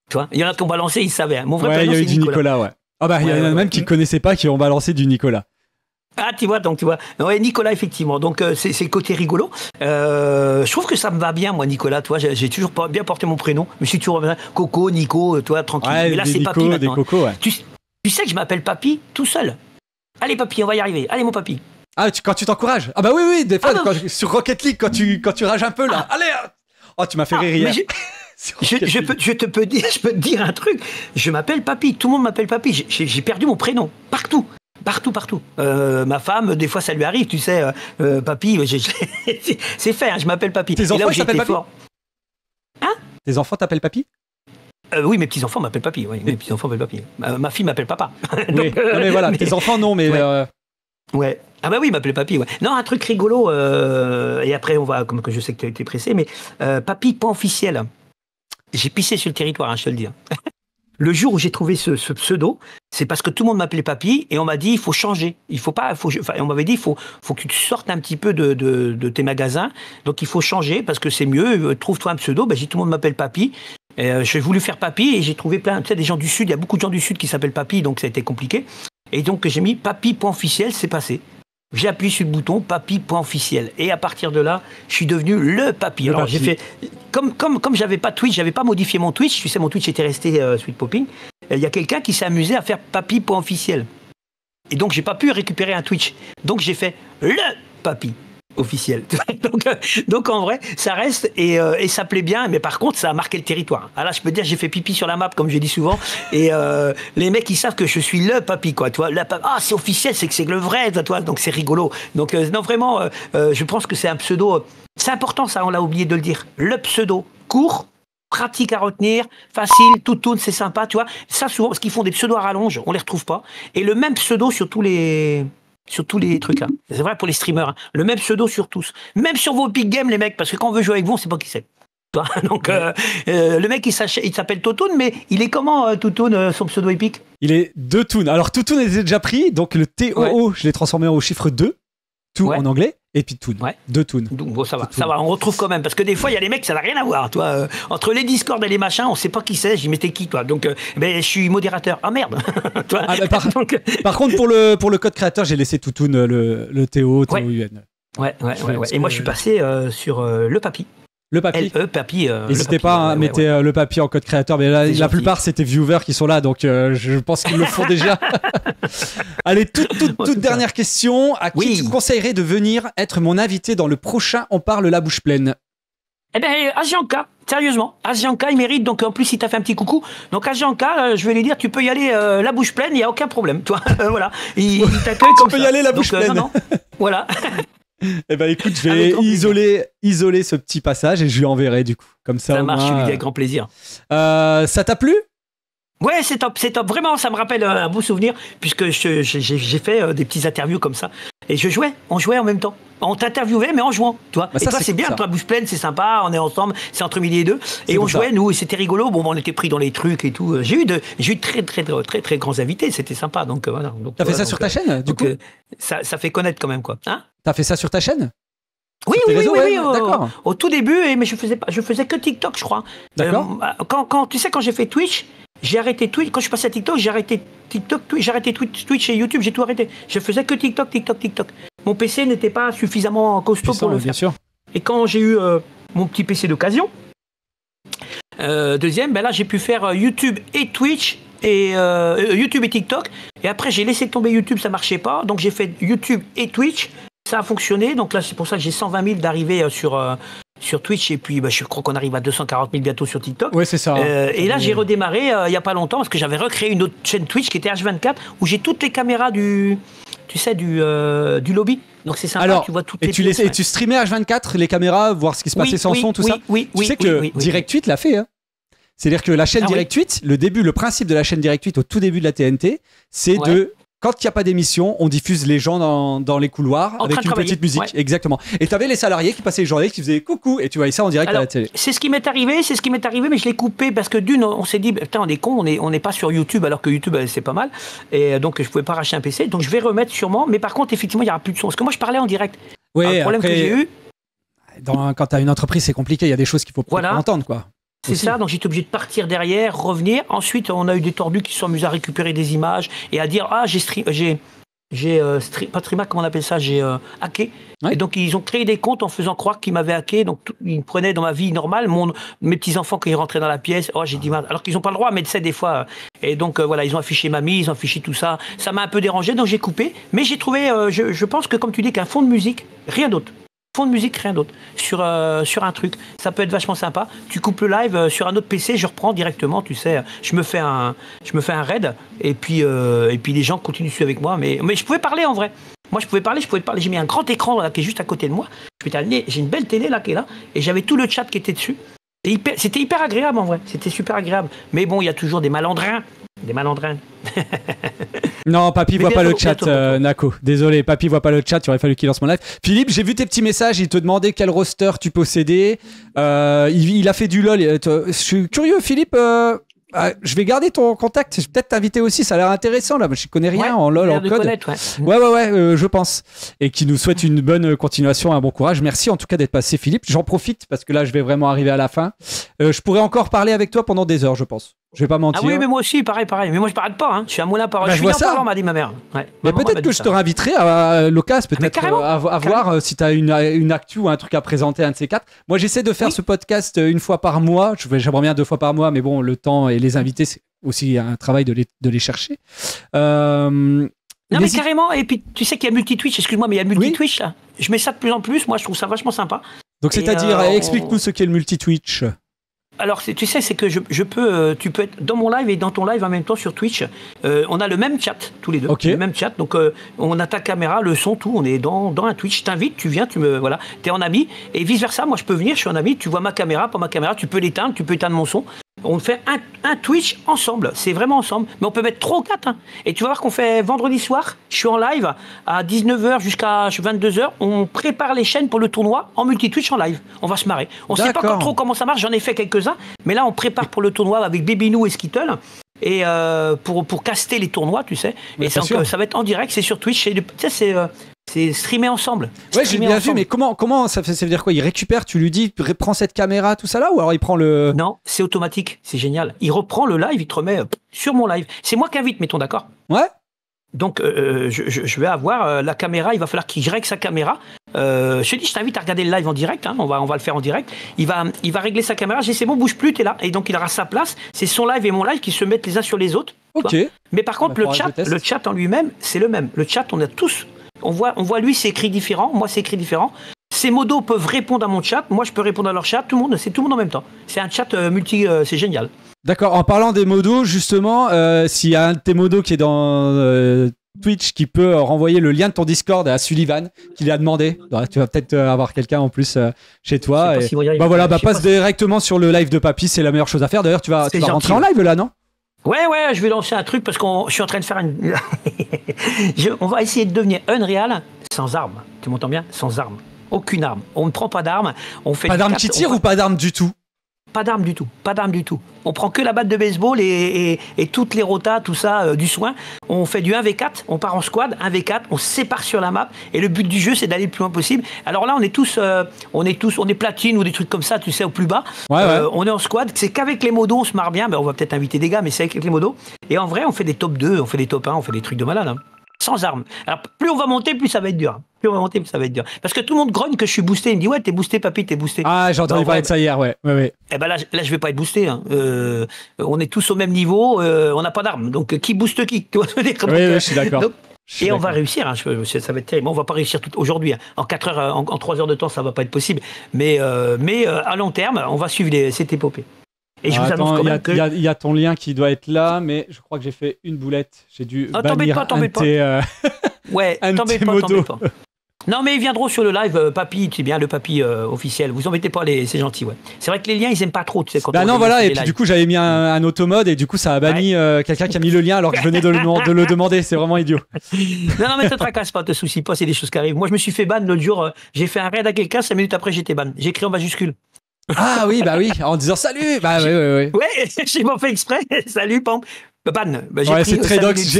Tu vois, il y en a qui ont balancé, ils savaient. Hein. Mon vrai prénom, c'est Nicolas. Nicolas, ouais. Ah bah, il y en a même qui ne connaissaient pas, qui ont balancé du Nicolas. Ah, tu vois. Ouais, Nicolas, effectivement. Donc, c'est le côté rigolo. Je trouve que ça me va bien, moi, Nicolas. Toi, j'ai toujours bien porté mon prénom. Je suis toujours Coco, Nico, toi, tranquille. Ouais, mais là, c'est Papy maintenant. Des Coco, ouais. Tu sais que je m'appelle Papy tout seul. Allez, Papy, on va y arriver. Allez, mon Papy. Ah, quand tu t'encourages. Ah bah oui, des fois, sur Rocket League, quand tu rages un peu, là. Allez. Oh, tu m'as fait rire hier. Je peux te dire un truc. Je m'appelle Papy. Tout le monde m'appelle Papy. J'ai perdu mon prénom. Partout. Ma femme, des fois, ça lui arrive, tu sais. Papy, c'est fait, hein, je m'appelle Papy. Tes enfants t'appellent Papy? Hein? Tes enfants t'appellent Papy? Oui, mes petits-enfants m'appellent Papy. Oui, mes petits-enfants m'appellent Papy. Ma fille m'appelle Papa. Oui. Donc, non, mais voilà, tes enfants, non, mais... Ouais. Ah bah oui, il m'appelait Papy, ouais. Non, un truc rigolo, et après, on va... Comme que je sais que tu as été pressé, mais Papy, pas officiel. J'ai pissé sur le territoire, hein, je te le dis. Le jour où j'ai trouvé ce pseudo, c'est parce que tout le monde m'appelait Papy et on m'a dit il faut changer. On m'avait dit il faut que tu sortes un petit peu de tes magasins. Donc il faut changer parce que c'est mieux. Trouve-toi un pseudo. Ben, tout le monde m'appelle Papy. J'ai voulu faire Papy et j'ai trouvé plein, tu sais, des gens du Sud. Il y a beaucoup de gens du Sud qui s'appellent Papy, donc ça a été compliqué. Et donc j'ai mis Papy.officiel, c'est passé. J'ai appuyé sur le bouton Papy.officiel. Et à partir de là, je suis devenu le Papy. Alors j'ai fait... Comme j'avais pas Twitch, j'avais pas modifié mon Twitch, tu sais, mon Twitch était resté Sweet Popping. Il y a quelqu'un qui s'est amusé à faire Papy.officiel. Et donc j'ai pas pu récupérer un Twitch. Donc j'ai fait le Papy officiel. donc en vrai, ça reste et ça plaît bien, mais par contre, ça a marqué le territoire. Alors là, je peux te dire, j'ai fait pipi sur la map, comme je dis souvent, et les mecs, ils savent que je suis le Papy, quoi, tu vois. Ah, c'est officiel, c'est que c'est le vrai, toi, donc c'est rigolo. Donc, non, vraiment, je pense que c'est un pseudo, c'est important, ça, on l'a oublié de le dire. Le pseudo, court, pratique à retenir, facile, tout tourne, c'est sympa, tu vois. Ça, souvent, parce qu'ils font des pseudos à rallonge, on les retrouve pas. Et le même pseudo sur tous les trucs là. C'est vrai pour les streamers. Hein. Le même pseudo sur tous. Même sur vos big games, les mecs, parce que quand on veut jouer avec vous, on sait pas qui c'est. Donc, le mec, il s'appelle Totoon, mais il est comment, Totoon, son pseudo épique? Il est 2 Toon. Alors, Totoon était déjà pris, donc le TOO, je l'ai transformé au chiffre 2. Tout en anglais, et puis Toon. 2 Toon. Donc, bon, ça va, on retrouve quand même. Parce que des fois, il y a les mecs, ça n'a rien à voir. Toi, entre les Discord et les machins, on sait pas qui c'est, j'y mettais qui, toi. Donc, je suis modérateur. Ah merde toi, par contre, pour le code créateur, j'ai laissé Totoon, le TO, TOUN. Ouais. Et moi, je suis passé sur le Papy. Le Papy. Papy. N'hésitez pas à mettre le Papy en code créateur, mais là, la plupart c'était viewers qui sont là, donc je pense qu'ils le font déjà. Allez, toute dernière question. À qui tu conseillerais de venir être mon invité dans le prochain On parle la bouche pleine? Eh bien, Asianka, sérieusement. Asianka, il mérite, donc en plus, il t'a fait un petit coucou. Donc, Asianka, je vais lui dire, tu peux y aller la bouche pleine, il n'y a aucun problème. Toi, voilà. Il t'accueille comme ça. Tu peux y aller la bouche pleine. Non. Voilà. Eh ben écoute, je vais isoler ce petit passage et je lui enverrai du coup. Comme ça marche, je lui dis avec grand plaisir. Ça t'a plu? Ouais, c'est top. Vraiment, ça me rappelle un beau souvenir puisque j'ai fait des petites interviews comme ça. Et on jouait en même temps. On t'interviewait, mais en jouant, toi. Et toi, c'est bien, toi, bouche pleine, c'est sympa, on est ensemble, c'est entre midi et deux. Et on jouait, nous, et c'était rigolo. Bon, on était pris dans les trucs et tout. J'ai eu de très grands invités, c'était sympa. Donc, voilà. T'as fait ça sur ta chaîne, du coup? Ça fait connaître quand même, quoi. Hein? T'as fait ça sur ta chaîne? Oui. D'accord. Au tout début, mais je faisais que TikTok, je crois. D'accord. Quand j'ai fait Twitch, j'ai arrêté Twitch. Quand je suis passé à TikTok, j'ai arrêté TikTok, j'ai arrêté Twitch et YouTube, j'ai tout arrêté. Je faisais que TikTok. Mon PC n'était pas suffisamment costaud pour le faire. Bien sûr. Et quand j'ai eu mon petit PC d'occasion, deuxième, là j'ai pu faire YouTube et Twitch et YouTube et TikTok. Et après j'ai laissé tomber YouTube, ça marchait pas. Donc j'ai fait YouTube et Twitch. Ça a fonctionné, donc là c'est pour ça que j'ai 120 000 d'arrivée sur Twitch et puis je crois qu'on arrive à 240 000 bientôt sur TikTok. Oui, c'est ça. Et là j'ai redémarré il n'y a pas longtemps parce que j'avais recréé une autre chaîne Twitch qui était H24 où j'ai toutes les caméras du lobby. Donc c'est sympa, alors, tu vois toutes les pièces. Et tu streamais H24 les caméras, voir ce qui se passait sans son, tout ça. Oui, tu sais que Direct 8 l'a fait. Hein. C'est-à-dire que la chaîne Direct 8, le principe de la chaîne Direct 8 au tout début de la TNT, c'est de... Quand il n'y a pas d'émission, on diffuse les gens dans les couloirs avec une petite musique. Ouais. Exactement. Et tu avais les salariés qui passaient les journées, qui faisaient coucou, et tu voyais ça en direct à la télé. C'est ce qui m'est arrivé, mais je l'ai coupé parce que on s'est dit, putain, on est con, on n'est pas sur YouTube, alors que YouTube, c'est pas mal. Et donc, je ne pouvais pas racheter un PC. Donc, je vais remettre sûrement, mais par contre, effectivement, il n'y aura plus de son. Parce que moi, je parlais en direct. Oui, le problème que j'ai eu. Quand tu as une entreprise, c'est compliqué, il y a des choses qu'il faut entendre, quoi. C'est ça, donc j'étais obligé de partir derrière, revenir. Ensuite, on a eu des tordus qui se sont amusés à récupérer des images et à dire, pas Trimac, comment on appelle ça, j'ai hacké. Ouais. Et donc ils ont créé des comptes en faisant croire qu'ils m'avaient hacké. Donc ils me prenaient dans ma vie normale, mes petits-enfants quand ils rentraient dans la pièce, j'ai dit alors qu'ils n'ont pas le droit, mais tu sais, des fois. Et donc voilà, ils ont affiché mamie, ils ont affiché tout ça. Ça m'a un peu dérangé, donc j'ai coupé. Mais j'ai trouvé, je pense que comme tu dis, qu'un fond de musique, rien d'autre. Fond de musique, rien d'autre. Sur un truc. Ça peut être vachement sympa. Tu coupes le live sur un autre PC, je reprends directement, tu sais. Je me fais un raid et puis les gens continuent dessus avec moi. Mais je pouvais parler en vrai. Moi, je pouvais parler. J'ai mis un grand écran là, qui est juste à côté de moi. J'ai une belle télé là qui est là. Et j'avais tout le chat qui était dessus. C'était hyper agréable en vrai. C'était super agréable. Mais bon, il y a toujours des malandrins. Non, Papy voit pas le chat, Nako. Désolé, Papy voit pas le chat, il aurait fallu qu'il lance mon live. Philippe, j'ai vu tes petits messages, il te demandait quel roster tu possédais. Il a fait du LOL. Je suis curieux, Philippe. Je vais garder ton contact. Je vais peut-être t'inviter aussi. Ça a l'air intéressant là. Je connais rien en LOL, en code. Ouais, je pense. Et qui nous souhaite une bonne continuation, un bon courage. Merci en tout cas d'être passé, Philippe. J'en profite parce que là, je vais vraiment arriver à la fin. Je pourrais encore parler avec toi pendant des heures, je pense. Je vais pas mentir. Ah oui, mais moi aussi, pareil. Mais moi, je parle pas. Je suis un moulin à parole. Je suis parlant, m'a dit ma mère. Ouais, mais peut-être que je te réinviterai à l'occasion, peut-être à voir si tu as une actu ou un truc à présenter, un de ces quatre. Moi, j'essaie de faire ce podcast une fois par mois. J'aimerais bien 2 fois par mois, mais bon, le temps et les invités, c'est aussi un travail de les chercher. Non, mais carrément. Et puis, tu sais qu'il y a multi-Twitch. Excuse-moi, mais il y a multi-Twitch là. Je mets ça de plus en plus. Moi, je trouve ça vachement sympa. Donc, c'est-à-dire, explique-nous ce qu'est le multi-Twitch. Alors, tu sais, c'est que tu peux être dans mon live et dans ton live en même temps sur Twitch. On a le même chat, tous les deux. Ok. Le même chat. Donc, on a ta caméra, le son, tout. On est dans un Twitch. Je t'invite, tu viens, voilà. T'es en ami. Et vice-versa, moi, je peux venir, je suis en ami. Tu vois ma caméra, pas ma caméra. Tu peux l'éteindre, tu peux éteindre mon son. On fait un Twitch ensemble. C'est vraiment ensemble. Mais on peut mettre 3 ou 4. Hein. Et tu vas voir qu'on fait vendredi soir. Je suis en live à 19h jusqu'à 22h. On prépare les chaînes pour le tournoi en multi-Twitch en live. On va se marrer. On ne sait pas encore trop comment ça marche. J'en ai fait quelques-uns. Mais là, on prépare pour le tournoi avec Babynou et Skittle. Et pour caster les tournois, tu sais. Et ça va être en direct. C'est sur Twitch. C'est streamé ensemble. Ouais, j'ai bien vu, mais comment ça veut dire quoi? Il récupère, tu lui dis, prends cette caméra, tout ça là, ou alors il prend le... Non, c'est automatique, c'est génial. Il reprend le live, il te remet sur mon live. C'est moi qui invite, mettons, d'accord? Ouais. Donc, je vais avoir la caméra, il va falloir qu'il règle sa caméra. Je te dis, je t'invite à regarder le live en direct, hein, on va le faire en direct. Il va régler sa caméra, j'ai c'est bon, bouge plus, t'es là. Et donc, il aura sa place. C'est son live et mon live qui se mettent les uns sur les autres. Ok. Mais par contre, le chat en lui-même, c'est le même. Le chat, on a tous... On voit lui, c'est écrit différent, moi, c'est écrit différent. Ces modos peuvent répondre à mon chat, moi, je peux répondre à leur chat, c'est tout le monde en même temps. C'est un chat multi, c'est génial. D'accord, en parlant des modos, justement, s'il y a un de tes modos qui est dans Twitch qui peut renvoyer le lien de ton Discord à Sullivan, qui lui a demandé, tu vas peut-être avoir quelqu'un en plus chez toi. Passe directement sur le live de Papy, c'est la meilleure chose à faire. D'ailleurs, tu vas rentrer en live là, non? Ouais, je vais lancer un truc parce que je suis en train de faire on va essayer de devenir Unreal sans armes. Tu m'entends bien? Sans armes. Aucune arme. On ne prend pas d'armes. Pas d'armes qui tirent ou pas d'armes du tout? Pas d'armes du tout. Pas d'armes du tout. On prend que la batte de baseball et toutes les rotas, tout ça, du soin. On fait du 1v4, on part en squad, 1v4, on se sépare sur la map. Et le but du jeu, c'est d'aller le plus loin possible. Alors là, on est platine ou des trucs comme ça, tu sais, au plus bas. Ouais. On est en squad. C'est qu'avec les modos, on se marre bien. On va peut-être inviter des gars, mais c'est avec les modos. Et en vrai, on fait des top 2, on fait des top 1, on fait des trucs de malade. Hein. Sans armes. Alors, plus on va monter, plus ça va être dur. Parce que tout le monde grogne que je suis boosté. Il me dit, ouais, t'es boosté, Papy, t'es boosté. Ah, j'ai entendu parler de ça hier, ouais. Eh ben là, je vais pas être boosté. Hein. On est tous au même niveau, on n'a pas d'armes. Donc, qui booste qui? Oui, je suis d'accord. On va réussir, hein. Ça va être terrible. On va pas réussir tout aujourd'hui. Hein. En 4 heures, en 3 heures de temps, ça va pas être possible. Mais à long terme, on va suivre cette épopée. Et je vous annonce quand même il y a ton lien qui doit être là, mais je crois que j'ai fait une boulette. J'ai dû bannir t'embête pas. Ouais, t'embête pas. Non, mais ils viendront sur le live, Papy, tu sais bien, le Papy officiel. Vous embêtez pas, c'est gentil, ouais. C'est vrai que les liens, ils aiment pas trop, tu sais. Et puis du coup, j'avais mis un automode et du coup, ça a banni quelqu'un qui a mis le lien alors que je venais de le demander. C'est vraiment idiot. Non, mais te tracasse pas, te soucie pas, c'est des choses qui arrivent. Moi, je me suis fait ban l'autre jour. J'ai fait un raid à quelqu'un, 5 minutes après, j'étais ban. J'ai écrit en majuscule. Ah oui, en disant salut. Ouais, j'ai pas fait exprès. Salut, Pam. Ban. C'est Tredox.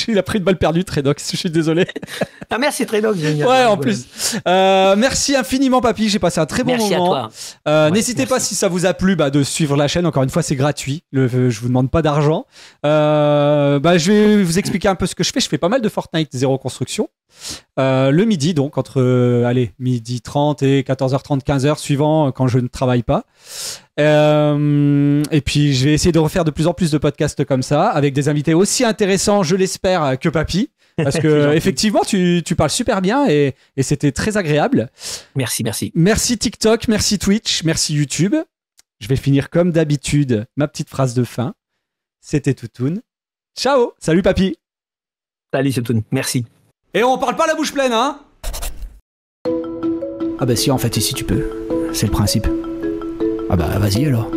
Il a pris une balle perdue, Tredox. Je suis désolé. Ah, merci, Tredox. Génial. Ouais, en plus. Merci infiniment, Papy. J'ai passé un très bon moment. Merci à toi. N'hésitez pas, si ça vous a plu, de suivre la chaîne. Encore une fois, c'est gratuit. Je vous demande pas d'argent. Je vais vous expliquer un peu ce que je fais. Je fais pas mal de Fortnite Zéro Construction. Le midi, donc entre midi 30 et 14h30, 15h, suivant quand je ne travaille pas. Et puis je vais essayer de refaire de plus en plus de podcasts comme ça, avec des invités aussi intéressants, je l'espère, que Papy. Parce que effectivement, tu parles super bien et c'était très agréable. Merci. Merci TikTok, merci Twitch, merci YouTube. Je vais finir comme d'habitude ma petite phrase de fin. C'était Toutoun. Ciao. Salut Papy. Salut Toutoun, merci. Et on parle pas la bouche pleine, hein? Ah bah si, en fait, ici tu peux. C'est le principe. Ah bah vas-y alors.